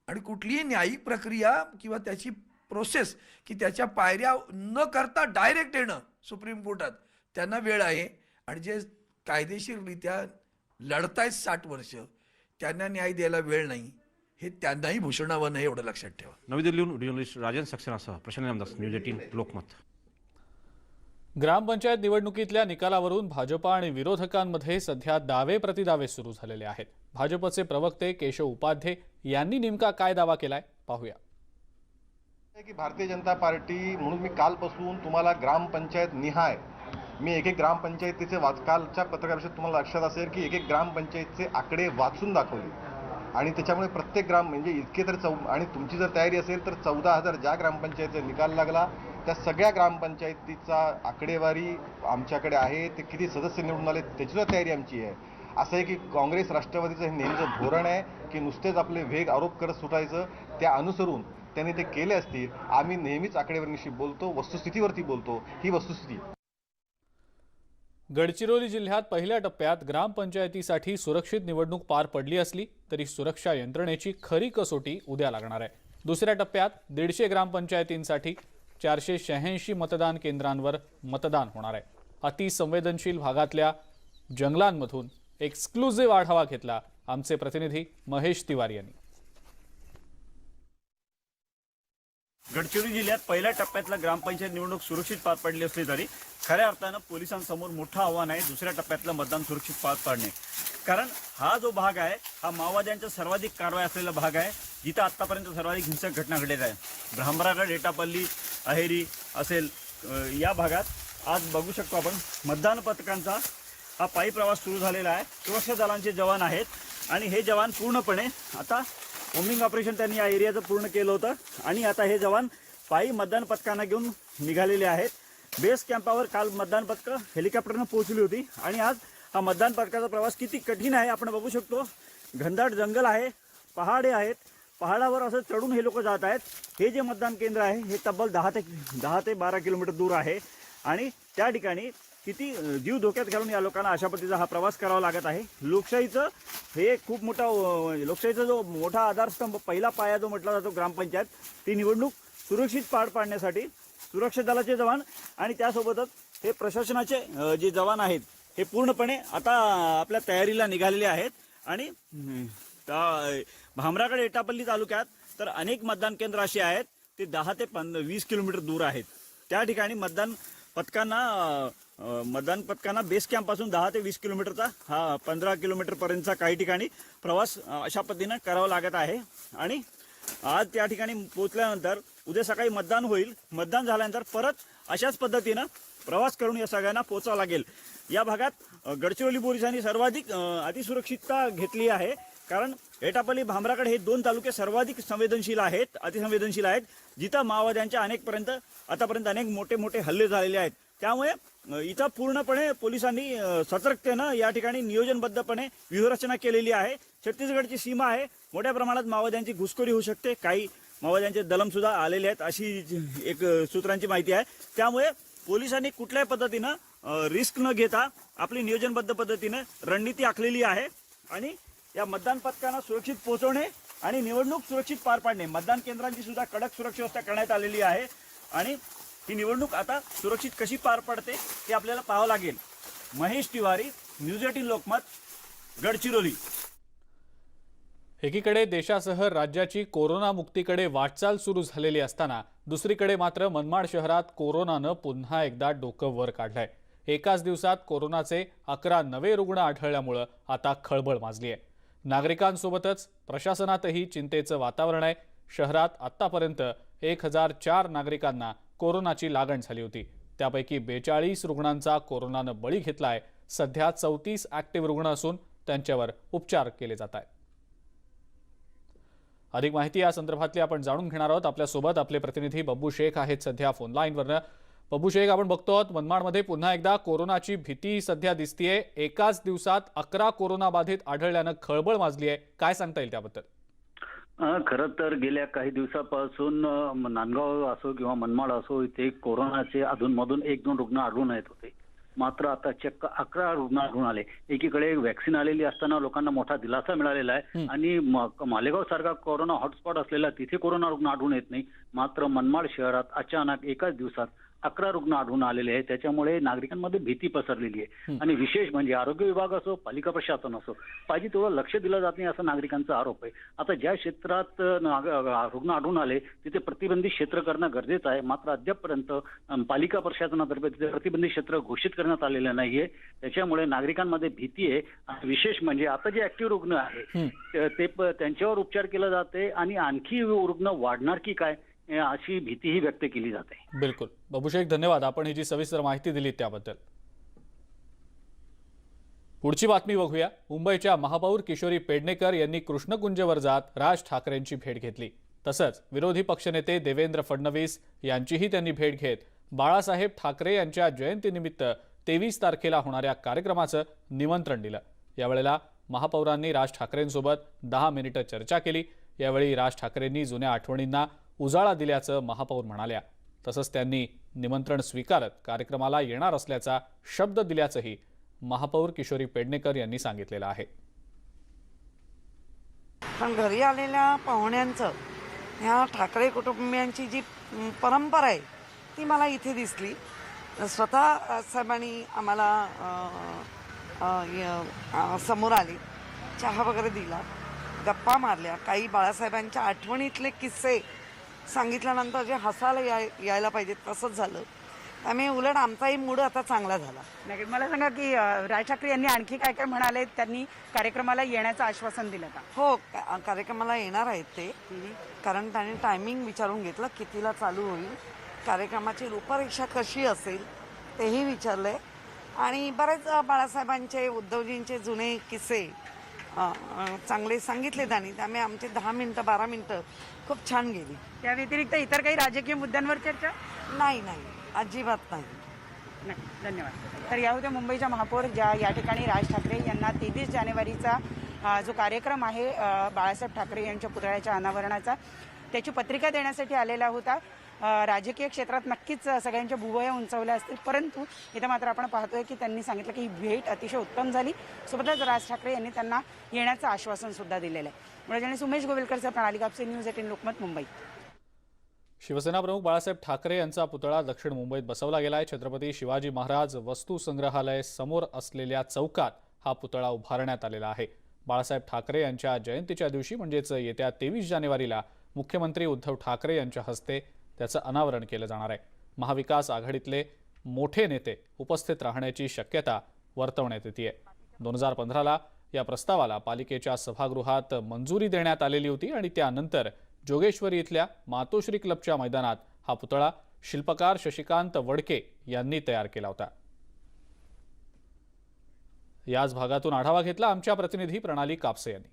आणि कुठलीही न्यायिक प्रक्रिया किंवा त्याची प्रोसेस की त्याच्या पायऱ्या न करता डायरेक्ट येणं सुप्रीम कोर्टात, त्यांना वेळ आहे. आणि जे कायदेशीररित्या लढतायत 60 वर्ष, त्यांना न्याय द्यायला वेळ नाही, हे त्यांनाही भूषणावं नाही, एवढं लक्षात ठेवा. नवी दिल्लीहून जर्नलिस्ट राजन सक्सेनासह प्रशांत रामदास, न्यूज 18 लोकमत. ग्रामपंचायत निवडणुकीतल्या निकालावरून भाजपा आणि विरोधकांमध्ये सध्या दावे प्रतिदावे सुरू झालेले आहेत. भाजपचे प्रवक्ते केशव उपाध्ये यांनी नेमका काय दावा केलाय पाहूया. की भारतीय जनता पार्टी म्हणून मी कालपासून तुम्हाला ग्रामपंचायत निहाय मी एक ग्रामपंचायतीचे कालच्या पत्रकार परिषदेत तुम्हाला लक्षात असेल की एक ग्रामपंचायतचे आकडे वाचून दाखवले. आणि त्याच्यामुळे प्रत्येक ग्राम म्हणजे इतके तर आणि तुमची जर तयारी असेल तर 14,000 ज्या ग्रामपंचायतीचा निकाल लागला त्या सगळ्या ग्रामपंचायतीचा आकडेवारी आमच्याकडे आहे. ते किती सदस्य निवडून आले त्याची तयारी आमची आहे. असं आहे की काँग्रेस राष्ट्रवादीचं हे नेहमीचं धोरण आहे की नुसतेच आपले वेग आरोप करत सुटायचं. त्या अनुसरून त्यांनी ते केले असतील. आम्ही नेहमीच आकडेवारीशी बोलतो, वस्तुस्थितीवरती बोलतो. ही वस्तुस्थिती. गडचिरोली जिल्ह्यात पहिल्या टप्प्यात ग्रामपंचायतीसाठी सुरक्षित निवडणूक पार पडली असली तरी सुरक्षा यंत्रणेची खरी कसोटी उद्या लागणार आहे. दुसऱ्या टप्प्यात 150 ग्रामपंचायतींसाठी 486 मतदान केंद्रांवर मतदान होणार आहे. अतिसंवेदनशील भागातल्या जंगलांमधून एक्सक्लुझिव्ह आढावा घेतला आमचे प्रतिनिधी महेश तिवारी यांनी. गडचिरोली जिल्ह्यात पहिल्या टप्प्यातला ग्रामपंचायत निवडणूक सुरक्षित पार पडली असली तरी खऱ्या अर्थानं पोलिसांसमोर मोठं आव्हान आहे दुसऱ्या टप्प्यातलं मतदान सुरक्षित पार पाडणे. कारण हा जो भाग आहे हा माओवाद्यांचा सर्वाधिक कारवाई असलेला भाग आहे, जिथं आत्तापर्यंत सर्वाधिक हिंसक घटना घडलेल्या आहे. ब्राह्मरागड, एटापल्ली, अहेरी असेल या भागात आज बघू शकतो आपण मतदान पथकांचा हा पायी प्रवास सुरू झालेला आहे. सुरक्षा दलांचे जवान आहेत आणि हे जवान पूर्णपणे आता कोम्बिंग ऑपरेशन त्यांनी या एरियाचं पूर्ण केलं होतं आणि आता हे जवान पायी मतदान पथकांना घेऊन निघालेले आहेत. बेस कॅम्पावर काल मतदान पथकं हेलिकॉप्टरनं पोहोचली होती आणि आज हा मतदान पथकाचा प्रवास किती कठीण आहे आपण बघू शकतो. घनदाट जंगल आहे, पहाडे आहेत, पहाडावर असं चढून हे लोक जात आहेत. हे जे मतदान केंद्र आहे हे तब्बल 10 ते 12 किलोमीटर दूर आहे आणि त्या ठिकाणी किती जीव धोक्यात घालून या लोकांना अशा पद्धतीचा हा प्रवास करावा लागत आहे. लोकशाहीचं हे खूप मोठा लोकशाहीचा जो मोठा आधारस्तंभ पहिला पाया जो म्हटला जातो ग्रामपंचायत, ती निवडणूक सुरक्षित पार पाडण्यासाठी सुरक्षा दलाचे जवान आणि त्यासोबतच हे प्रशासनाचे जे जवान आहेत हे पूर्णपणे आता आपल्या तयारीला निघालेले आहेत. आणि भामरागड, एटापल्ली तालुक्यात तर अनेक मतदान केंद्र असे आहेत ते 10 ते 20 किलोमीटर दूर आहेत. त्या ठिकाणी मतदान पथकांना बेस कॅम्पपासून 10 ते 20 किलोमीटरचा हा 15 किलोमीटरपर्यंतचा काही ठिकाणी प्रवास अशा पद्धतीनं करावा लागत आहे. आणि आज त्या ठिकाणी पोहोचल्यानंतर उद्या सकाळी मतदान होईल. मतदान झाल्यानंतर परत अशाच पद्धतीनं प्रवास करून या सगळ्यांना पोहोचावं लागेल. या भागात गडचिरोली पोलिसांनी सर्वाधिक अतिसुरक्षितता घेतली आहे. कारण एटापल्ली भामरागड हे 2 तालुके सर्वाधिक संवेदनशील आहेत, अतिसंवेदनशील आहेत, जिथं माओवाद्यांच्या आतापर्यंत अनेक मोठे हल्ले झालेले आहेत. त्यामुळे इथं पूर्णपणे पोलिसांनी सतर्कतेनं या ठिकाणी नियोजनबद्धपणे व्यूहरचना केलेली आहे. छत्तीसगडची सीमा आहे, मोठ्या प्रमाणात माओवाद्यांची घुसखोरी होऊ शकते, काही माओवाद्यांचे दलम सुद्धा आलेले आहेत अशी एक सूत्रांची माहिती आहे. त्यामुळे पोलिसांनी कुठल्याही पद्धतीनं रिस्क न घेता आपली नियोजनबद्ध पद्धतीने रणनीती आखलेली आहे आणि या मतदान पथकांना सुरक्षित पोहोचवणे आणि निवडणूक सुरक्षित पार पाडणे, मतदान केंद्रांची सुद्धा कडक सुरक्षा व्यवस्था करण्यात आलेली आहे आणि ही निवडणूक आता सुरक्षित कशी पार पडते हे आपल्याला पाहावं लागेल. महेश तिवारी, न्यूज 18 लोकमत, गडचिरोली. एकीकडे देशासह राज्याची कोरोना मुक्तीकडे वाटचाल सुरू झालेली असताना दुसरीकडे मात्र मनमाड शहरात कोरोनानं पुन्हा एकदा डोकं वर काढलंय. एकाच दिवसात कोरोनाचे 11 नवे रुग्ण आढळल्यामुळे आता खळबळ माजली आहे. नागरिकांसोबतच प्रशासनातही चिंतेचं वातावरण आहे. शहरात आतापर्यंत 1004 नागरिकांना कोरोनाची लागण झाली होती. त्यापैकी 42 रुग्णांचा कोरोनानं बळी घेतलाय. सध्या 34 ऍक्टिव्ह रुग्ण असून त्यांच्यावर उपचार केले जात आहेत. अधिक माहिती या संदर्भातली आपण जाणून घेणार आहोत. आपल्यासोबत आपले प्रतिनिधी बब्बू शेख आहेत सध्या फोन लाईनवरनं. बब्बू शेख, आपण बघतो आहोत मनमाडमध्ये पुन्हा एकदा कोरोनाची भीती सध्या दिसतीये. एकाच दिवसात 11 कोरोना बाधित आढळल्यानं खळबळ माजली आहे. काय सांगता येईल त्याबद्दल? खरं तर गेल्या काही दिवसापासून नांदगाव असो किंवा मनमाड असो, इथे कोरोनाचे अधूनमधून 1-2 रुग्ण आढळून येत होते. मात्र आता चक्क 11 रुग्ण आढळून आले. एकीकडे वॅक्सिन आलेली असताना लोकांना मोठा दिलासा मिळालेला आहे आणि मालेगाव सारखा कोरोना हॉटस्पॉट असलेला तिथे कोरोना रुग्ण आढळून येत नाही. मात्र मनमाड शहरात अचानक एकाच दिवसात 11 रुग्ण आढळून आलेले आहेत. त्याच्यामुळे नागरिकांमध्ये भीती पसरलेली आहे आणि विशेष म्हणजे आरोग्य विभाग असो, पालिका प्रशासन असो, पाहिजे तेवढं लक्ष दिलं जात नाही असा नागरिकांचा आरोप आहे. आता ज्या क्षेत्रात रुग्ण आढळून आले तिथे प्रतिबंधित क्षेत्र करणं गरजेचं आहे. मात्र अद्यापपर्यंत पालिका प्रशासनातर्फे तिथे प्रतिबंधित क्षेत्र घोषित करण्यात आलेलं नाहीये. त्याच्यामुळे नागरिकांमध्ये भीती आहे. आणि विशेष म्हणजे आता जे ऍक्टिव्ह रुग्ण आहे ते त्यांच्यावर उपचार केला जाते आणि आणखी रुग्ण वाढणार की काय अशी भीतीही व्यक्त केली जाते. बिलकुल बब्बू शेख, धन्यवाद आपण ही जी सविस्तर माहिती दिली त्याबद्दल. पुढची बातमी बघूया. मुंबईच्या महापौर किशोरी पेडणेकर यांनी कृष्णकुंजवर जात राज ठाकरेंची भेट घेतली. तसंच विरोधी पक्षनेते देवेंद्र फडणवीस यांचीही त्यांनी भेट घेत बाळासाहेब ठाकरे यांच्या जयंतीनिमित्त 23 तारखेला होणाऱ्या कार्यक्रमाचं निमंत्रण दिलं. यावेळेला महापौरांनी राज ठाकरेंसोबत 10 मिनिटं चर्चा केली. यावेळी राज ठाकरेंनी जुन्या आठवणींना उजाळा दिल्याचं महापौर म्हणाल्या. तसंच त्यांनी निमंत्रण स्वीकारत कार्यक्रमाला येणार असल्याचा शब्द दिल्याचंही महापौर किशोरी पेडणेकर यांनी सांगितलेलं आहे. पण घरी आलेल्या पाहुण्यांचं, ह्या ठाकरे कुटुंबियांची जी परंपरा आहे ती मला इथे दिसली. स्वतः साहेबांनी आम्हाला समोर आली, चहा वगैरे दिला, गप्पा मारल्या, काही बाळासाहेबांच्या आठवणीतले किस्से सांगितल्यानंतर जे हसायला यायला पाहिजे तसंच झालं. त्यामुळे उलट आमचाही मूड आता चांगला झाला. नाही, मला सांगा की राज ठाकरे यांनी आणखी काय काय म्हणाले? त्यांनी कार्यक्रमाला येण्याचं आश्वासन दिलं का? हो, कार्यक्रमाला येणार आहेत ते, कारण त्यांनी टायमिंग विचारून घेतलं कितीला चालू होईल, कार्यक्रमाची रूपरेषा कशी असेल तेही विचारलंय आणि बरेच बाळासाहेबांचे, उद्धवजींचे जुने किस्से चांगले सांगितले त्यांनी. त्यामुळे आमचे 10 मिनिटं 12 मिनिटं खूप छान गेली. त्या व्यतिरिक्त इतर काही राजकीय मुद्द्यांवर चर्चा? नाही, अजिबात नाही. धन्यवाद. तर या होत्या मुंबईच्या महापौर, ज्या या ठिकाणी राज ठाकरे यांना 23 जानेवारीचा जो कार्यक्रम आहे बाळासाहेब ठाकरे यांच्या पुतळ्याच्या अनावरणाचा, त्याची पत्रिका देण्यासाठी आलेला होता. राजकीय क्षेत्रात नक्कीच सगळ्यांच्या भुवया उंचावल्या असतील, परंतु इथं मात्र आपण पाहतोय की त्यांनी सांगितलं की ही भेट अतिशय उत्तम झाली. सोबतच राज ठाकरे यांनी त्यांना येण्याचं आश्वासन सुद्धा दिलेलं आहे. म्हणजे सुमेश गोविलकरचा, प्रणाली कापसे, न्यूज 18 लोकमत, मुंबई. शिवसेना प्रमुख बाळासाहेब ठाकरे यांचा पुतळा दक्षिण मुंबईत बसवला गेलाय. छत्रपती शिवाजी महाराज वस्तू संग्रहालय समोर असलेल्या चौकात हा पुतळा उभारण्यात आलेला आहे. बाळासाहेब ठाकरे यांच्या जयंतीच्या दिवशी म्हणजेच येत्या 23 जानेवारीला मुख्यमंत्री उद्धव ठाकरे यांच्या हस्ते त्याचं अनावरण केलं जाणार आहे. महाविकास आघाडीतले मोठे नेते उपस्थित राहण्याची शक्यता वर्तवण्यात येते. 2015ला या प्रस्तावाला पालिकेच्या सभागृहात मंजुरी देण्यात आलेली होती आणि त्यानंतर जोगेश्वरी इथल्या मातोश्री क्लबच्या मैदानात हा पुतळा शिल्पकार शशिकांत वडके यांनी तयार केला होता। याच भागातून आढावा घेतला आमच्या प्रतिनिधी प्रणाली कापसे यांनी।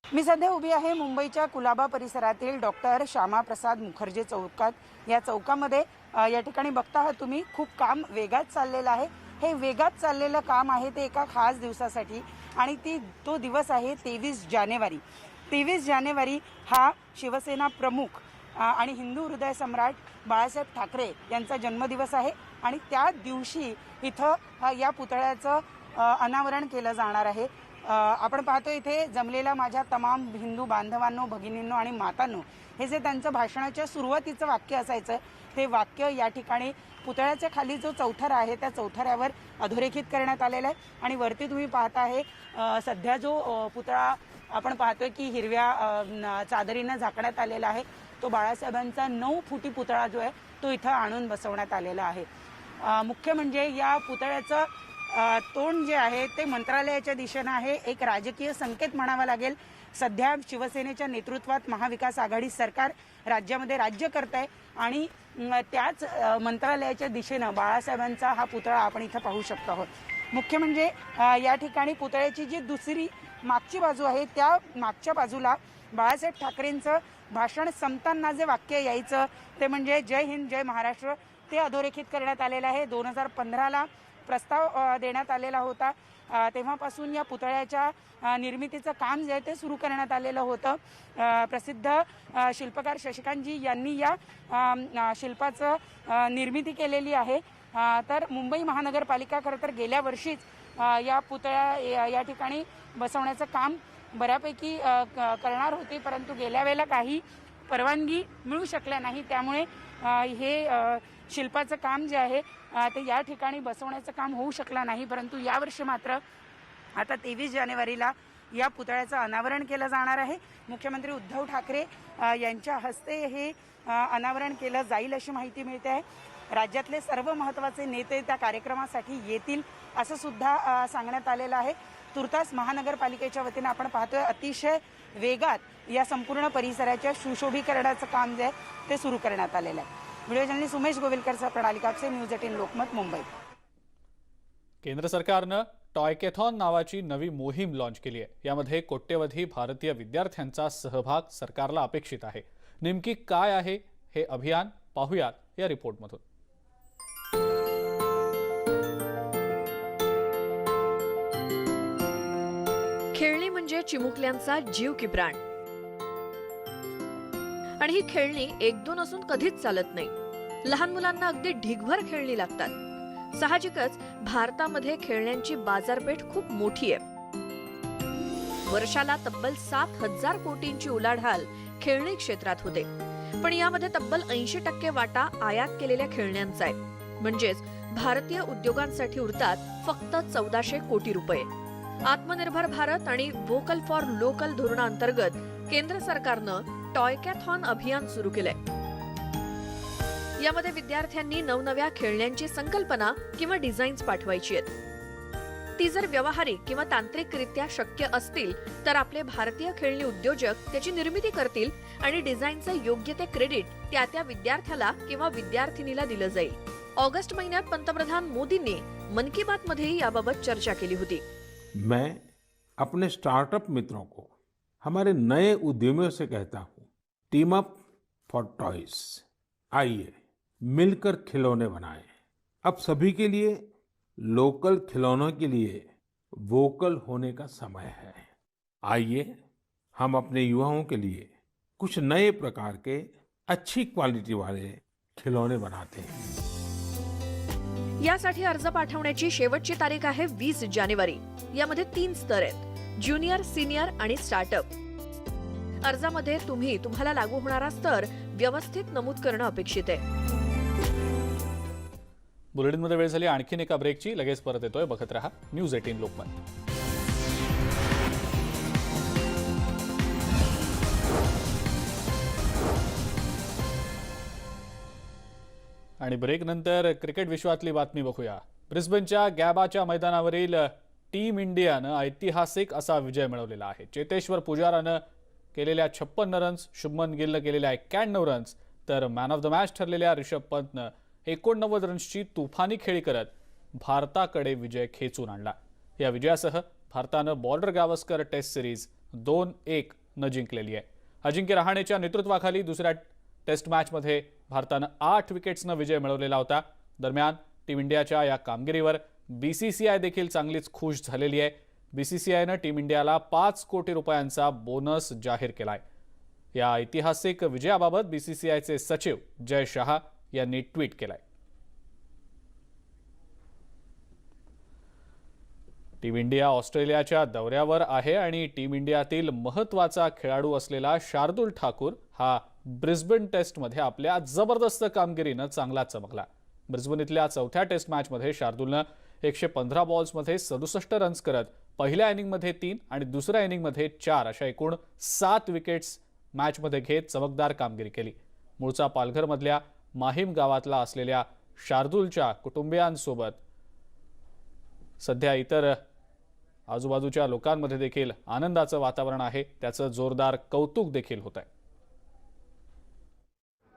मी सध्या उभी आहे मुंबईच्या कुलाबा परिसरातील डॉक्टर श्यामाप्रसाद मुखर्जी चौकात। या चौकामध्ये या ठिकाणी बघता आहात तुम्ही खूप काम वेगात चाललेलं आहे। हे वेगात चाललेलं काम आहे ते एका खास दिवसासाठी आणि तो दिवस आहे 23 जानेवारी। 23 जानेवारी हा शिवसेना प्रमुख आणि हिंदू हृदय सम्राट बाळासाहेब ठाकरे यांचा जन्मदिवस आहे आणि त्या दिवशी इथं या पुतळ्याचं अनावरण केलं जाणार आहे। आपण पाहतो इथे जमलेला माझ्या तमाम हिंदू बांधवांनो, भगिनींनो आणि मातांनो, हे जे त्यांचं भाषणाच्या सुरुवातीचं वाक्य असायचं ते वाक्य या ठिकाणी पुतळ्याच्या खाली जो चौथरा आहे त्या चौथऱ्यावर अधोरेखित करण्यात आलेला आहे। आणि वरती तुम्ही पाहता आहे सध्या जो पुतळा आपण पाहतोय की हिरव्या चादरीनं झाकण्यात आलेला आहे, तो बाळासाहेबांचा 9 फुटी पुतळा जो आहे तो इथं आणून बसवण्यात आलेला आहे। मुख्य म्हणजे या पुतळ्याचं तोंड जे आहे ते मंत्रालयाच्या दिशेनं आहे। एक राजकीय संकेत म्हणावा लागेल। सध्या शिवसेनेच्या नेतृत्वात महाविकास आघाडी सरकार राज्यामध्ये राज्य करत आहे आणि त्याच मंत्रालयाच्या दिशेनं बाळासाहेबांचा हा पुतळा आपण इथं पाहू शकतो आहोत। मुख्य म्हणजे या ठिकाणी पुतळ्याची जी दुसरी मागची बाजू आहे त्या मागच्या बाजूला बाळासाहेब ठाकरेंचं भाषण संपताना जे वाक्य यायचं ते म्हणजे जय हिंद जय महाराष्ट्र, ते अधोरेखित करण्यात आलेलं आहे। 2015ला प्रस्ताव देण्यात आलेला होता, तेव्हापासून या पुतळ्याच्या निर्मितीचं काम जे आहे ते सुरू करण्यात आलेलं होतं। प्रसिद्ध शिल्पकार शशिकांतजी यांनी या शिल्पाचं निर्मिती केलेली आहे। तर मुंबई महानगरपालिका खरं तर गेल्या वर्षीच या पुतळ्या या ठिकाणी बसवण्याचं काम बऱ्यापैकी करणार होते, परंतु गेल्या वेळेला काही परवानगी मिळू शकल्या नाही, त्यामुळे हे शिल्पाचं काम जे आहे ते या ठिकाणी बसवण्याचं काम होऊ शकलं नाही। परंतु यावर्षी मात्र आता 23 जानेवारीला या पुतळ्याचं अनावरण केलं जाणार आहे। मुख्यमंत्री उद्धव ठाकरे यांच्या हस्ते हे अनावरण केलं जाईल अशी माहिती मिळते आहे। राज्यातले सर्व महत्त्वाचे नेते त्या कार्यक्रमासाठी येतील असं सुद्धा सांगण्यात आलेलं आहे। तुर्तास महानगरपालिकेच्या वतीनं आपण पाहतोय अतिशय वेगात या संपूर्ण परिसराच्या सुशोभीकरणाचं काम जे आहे ते सुरू करण्यात आलेलं आहे। व्हिडिओ जर्नलिस्ट उमेश गोविलकरसह प्रणाली कापसे, न्यूज 18 लोकमत, मुंबई। केंद्र सरकारनं टॉयकॅथॉन नावाची नवी मोहीम लॉन्च केली आहे। यामध्ये कोट्यवधी भारतीय विद्यार्थ्यांचा सहभाग सरकारला अपेक्षित आहे। नेमकी काय आहे हे अभियान पाहूयात या रिपोर्टमधून। खेळणी म्हणजे चिमुकल्यांचा जीव की प्राण आणि ही खेळणी 1-2 असून कधीच चालत नाही। लहान मुलांना अगदी ढिगभर खेळणी लागतात। साहजिकच भारतामध्ये खेळण्यांची बाजारपेठ खूप मोठी आहे। वर्षाला तब्बल 7,000 कोटींची उलाढाल खेळणी क्षेत्रात होते, पण यामध्ये तब्बल 80% वाटा आयात केलेल्या खेळण्यांचा आहे। म्हणजेच भारतीय उद्योगांसाठी उरतात फक्त 1400 कोटी रुपये। आत्मनिर्भर भारत आणि वोकल फॉर लोकल धोरणाअंतर्गत केंद्र सरकारनं टॉयकॅथॉन अभियान सुरू केलंय। यामध्ये विद्यार्थ्यांनी नवनव्या खेळण्यांची संकल्पना किंवा डिझाईन्स पाठवायची आहेत। ती जर व्यावहारिक किंवा तांत्रिकरित्या शक्य असतील तर आपले भारतीय खेळणी उद्योजक त्याची निर्मिती करतील आणि डिझाईनचं योग्य ते क्रेडिट त्या विद्यार्थ्याला किंवा विद्यार्थिनीला दिलं जाईल। ऑगस्ट महिन्यात पंतप्रधान मोदींनी मन की बात मध्ये याबाबत चर्चा केली होती। मैं अपने स्टार्टअप मित्रों को, हमारे नए उद्यमियों से कहता हूँ, टीम अप फॉर टॉयज। आइए मिलकर खिलौने बनाएं। अब सभी के लिए लोकल खिलौनों के लिए वोकल होने का समय है। आइए हम अपने युवाओं के लिए कुछ नए प्रकार के अच्छी क्वालिटी वाले खिलौने बनाते हैं। यासाठी अर्ज पाठवण्याची शेवटची तारीख आहे 20 जानेवारी। यामध्ये 3 स्तर आहेत, ज्युनियर, सिनियर आणि स्टार्टअप। अर्जामध्ये तुम्हाला लागू होणारा स्तर व्यवस्थित नमूद करणं अपेक्षित आहे। बुलेटिनमध्ये वेळ झाली आणखीन एका ब्रेकची, लगेच परत येतोय, बघत रहा न्यूज 18 लोकमत। आणि ब्रेक नंतर क्रिकेट विश्वातली बातमी बघूया। ब्रिस्बेनच्या गॅबाच्या मैदानावरील टीम इंडियानं ऐतिहासिक असा विजय मिळवलेला आहे। चेतेश्वर पुजारानं केलेल्या 56 रन्स, शुभमन गिलनं केलेल्या 91 रन्स, तर मॅन ऑफ द मॅच ठरलेल्या ऋषभ पंतनं 89 रन्सची तुफानी खेळी करत भारताकडे विजय खेचून आणला. या विजयासह भारतानं बॉर्डर गावस्कर टेस्ट सिरीज 2-1 न जिंकलेली आहे. अजिंक्य रहाणेच्या नेतृत्वाखाली दुसऱ्या टेस्ट मॅचमध्ये भारतानं 8 विकेट्सनं विजय मिळवलेला होता. दरम्यान टीम इंडियाच्या या कामगिरीवर BCCI देखील चांगलीच खुश झालेली आहे. BCCIनं टीम इंडियाला 5 कोटी रुपयांचा बोनस जाहीर केलाय. या ऐतिहासिक विजयाबाबत BCCIचे सचिव जय शहा यांनी ट्विट केलंय. टीम इंडिया ऑस्ट्रेलियाच्या दौऱ्यावर आहे आणि टीम इंडियातील महत्त्वाचा खेळाडू असलेला शार्दुल ठाकूर हा ब्रिस्बेन टेस्टमध्ये आपल्या जबरदस्त कामगिरीनं चांगला चमकला. ब्रिस्बेन इथल्या चौथ्या टेस्ट मॅचमध्ये शार्दुलनं 115 बॉल्समध्ये 67 रन्स करत पहिल्या इनिंगमध्ये 3 आणि दुसऱ्या इनिंगमध्ये 4 अशा एकूण 7 विकेट्स मॅचमध्ये घेत चमकदार कामगिरी केली. मूळचा पालघरमधल्या माहीम गावातला असलेल्या शार्दुलच्या कुटुंबियांसोबत सध्या इतर आजूबाजूच्या लोकांमध्ये देखील आनंदाचं वातावरण आहे. त्याचं जोरदार कौतुक देखील होत आहे.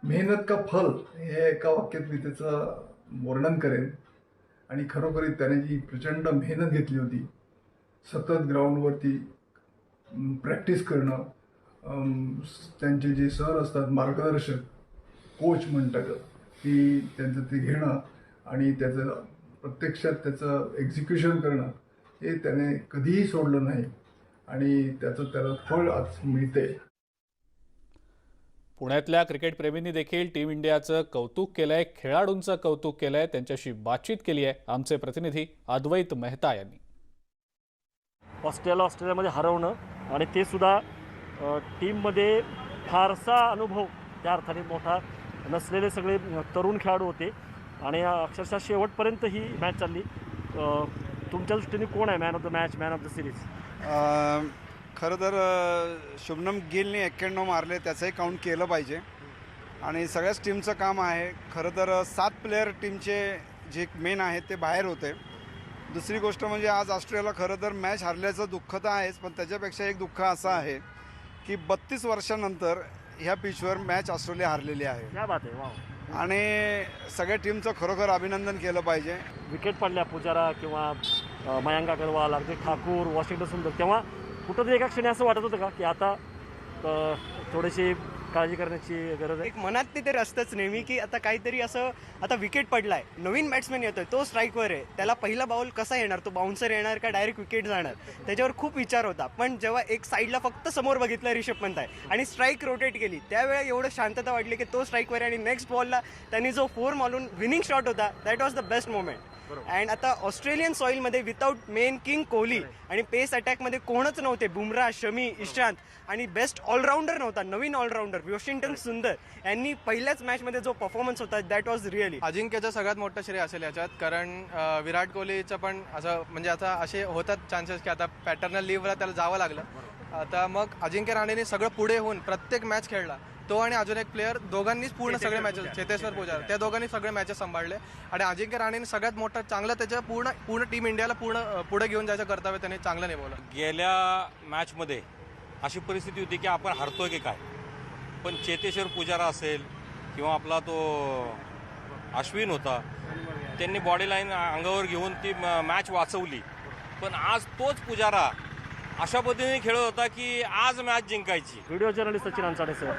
मेहनत का फल हे एका वाक्यात मी त्याचं वर्णन करेन. आणि खरोखर त्याने जी प्रचंड मेहनत घेतली होती, सतत ग्राउंडवरती प्रॅक्टिस करणं, त्यांचे जे सर असतात मार्गदर्शक, कोच म्हणतात की त्यांचं ते घेणं आणि त्याचं प्रत्यक्षात त्याचं एक्झिक्युशन करणं हे त्याने कधीही सोडलं नाही आणि त्याचं त्याला फळ आज मिळते. पुण्यातल्या क्रिकेटप्रेमींनी देखील टीम इंडियाचं कौतुक केलंय, खेळाडूंचं कौतुक केलंय. त्यांच्याशी बातचीत केली आहे आमचे प्रतिनिधी अद्वैत मेहता यांनी. ऑस्ट्रेलियामध्ये हरवणं आणि ते सुद्धा टीममध्ये फारसा अनुभव त्या अर्थाने मोठा नसलेले सगळे तरुण खेळाडू होते आणि अक्षरशः शेवटपर्यंत ही मॅच चालली. तुमच्या दृष्टीने कोण आहे man of the match, man of the series? खरं तर शुभमन गिलने 91 मारले, त्याचंही काउंट केलं पाहिजे आणि सगळ्याच टीमचं काम आहे. खरं तर 7 प्लेयर टीमचे जे मेन आहेत ते बाहेर होते. दुसरी गोष्ट म्हणजे आज ऑस्ट्रेलियाला खरं तर मॅच हरल्याचं दुःख तर आहेच, पण त्याच्यापेक्षा एक दुःख असं आहे की 32 वर्षानंतर ह्या पिचवर मॅच ऑस्ट्रेलिया हरलेली आहे. क्या बात आहे, वाव. आणि सगळ्या टीमचं खरोखर अभिनंदन केलं पाहिजे. विकेट पडल्या पुजारा किंवा मयांक अग्रवाल, हार्दिक ठाकूर, वॉशिंग्टन सुंदर, तेव्हा कुठंतरी एका क्षणी असं वाटत होतं का की आता थोडीशी काळजी करण्याची गरज आहे? एक मनात ते असतंच नेहमी की आता काहीतरी असं, आता विकेट पडलाय, नवीन बॅट्समॅन येतोय, तो स्ट्राईकवर आहे, त्याला पहिला बॉल कसा येणार, तो बाउन्सर येणार का डायरेक्ट विकेट जाणार, त्याच्यावर खूप विचार होता. पण जेव्हा एक साईडला फक्त समोर बघितलं ऋषभ पंत आहे आणि स्ट्राईक रोटेट केली, त्यावेळेला एवढं शांतता वाटली की तो स्ट्राईकवर आहे आणि नेक्स्ट बॉलला त्यांनी जो 4 मारून विनिंग शॉट होता, that was the best moment. And आता ऑस्ट्रेलियन सॉईलमध्ये विदाऊट मेन किंग कोहली आणि पेस अटॅकमध्ये कोणच नव्हते, बुमराह, शमी, इशांत आणि बेस्ट ऑलराऊंडर नव्हता, नवीन ऑलराऊंडर वॉशिंग्टन सुंदर यांनी पहिल्याच मॅचमध्ये जो परफॉर्मन्स होता दॅट वॉज रिअली. अजिंक्यचं सगळ्यात मोठं श्रेय असेल याच्यात, कारण विराट कोहलीचं पण असं म्हणजे आता असे होतात चान्सेस की आता पॅटर्नल लिव्हला त्याला जावं लागलं. आता मग अजिंक्य रहाणेने सगळं पुढे होऊन प्रत्येक मॅच खेळला. तो आणि अजून एक प्लेअर दोघांनीच पूर्ण सगळे मॅचेस, चेतेश्वर पुजारा, त्या दोघांनी सगळे मॅचेस सांभाळले आणि अजिंक्य रहाणेने सगळ्यात मोठं चांगलं त्याच्या पूर्ण टीम इंडियाला पुढे घेऊन जायचं कर्तव्य त्यांनी चांगलं निभावलं. गेल्या मॅचमध्ये अशी परिस्थिती होती की आपण हरतोय की काय, पण चेतेश्वर पुजारा असेल किंवा आपला तो अश्विन होता, त्यांनी बॉडी लाईन अंगावर घेऊन ती मॅच वाचवली. पण आज तोच पुजारा अशा पद्धतीने खेळत होता की आज मॅच जिंकायची. व्हिडिओ जर्नलिस्ट सचिन अंसाडे सर,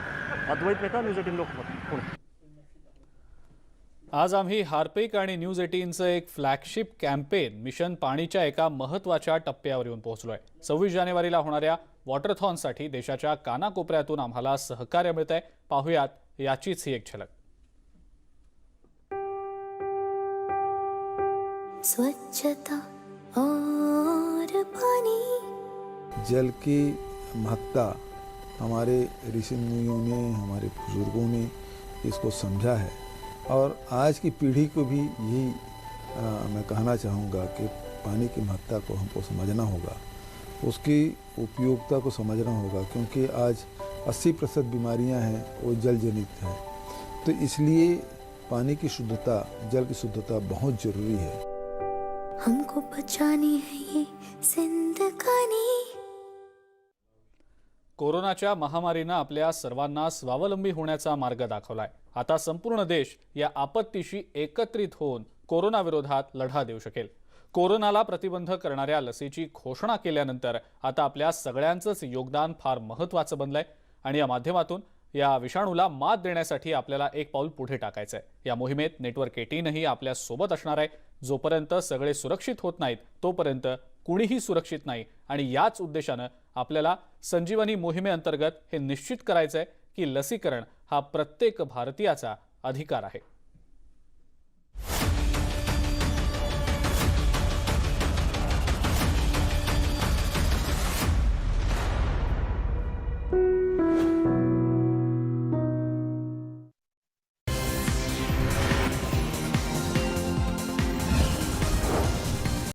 अद्वैत मेहता, न्यूज 18 लोकमत, पुणे. आज आम्ही हार्पिक आणि न्यूज 18चं एक फ्लॅगशिप कॅम्पेन मिशन पाणीच्या एका महत्त्वाच्या टप्प्यावर येऊन पोहोचलोय. 26 जानेवारीला होणाऱ्या वॉटरथॉनसाठी देशाच्या कानाकोपऱ्यातून आम्हाला सहकार्य मिळतंय. पाहुयात याचीच ही एक झलक. स्वच्छता और पानी, जल की महत्ता हमारे ऋषि मुनियों ने, हमारे बुजुर्गों ने इसको समझा है और आज की पीढ़ी को भी यही मैं कहना चाहूँगा कि पानी की महत्ता को हमको समझना होगा, उसकी उपयोगिता को समझना होगा, क्योंकि आज 80% बीमारियां हैं वो जल जनित हैं. तो इसलिए पानी की शुद्धता, जल की शुद्धता बहुत ज़रूरी है. हमको बचानी है ये जिंदगानी. कोरोनाच्या महामारीनं आपल्या सर्वांना स्वावलंबी होण्याचा मार्ग दाखवलाय. आता संपूर्ण देश या आपत्तीशी एकत्रित होऊन कोरोनाविरोधात लढा देऊ शकेल. कोरोनाला प्रतिबंध करणाऱ्या लसीची घोषणा केल्यानंतर आता आपल्या सगळ्यांचंच योगदान फार महत्त्वाचं बनलंय आणि या माध्यमातून या विषाणूला मात देण्यासाठी आपल्याला एक पाऊल पुढे टाकायचंय. या मोहिमेत नेटवर्क 18 आपल्या सोबत असणार आहे. जोपर्यंत सगळे सुरक्षित होत नाहीत तोपर्यंत कुणीही सुरक्षित नाही आणि याच उद्देशानं आपल्याला संजीवनी मोहिमेअंतर्गत हे निश्चित करायचंय की लसीकरण हा प्रत्येक भारतीयाचा अधिकार आहे.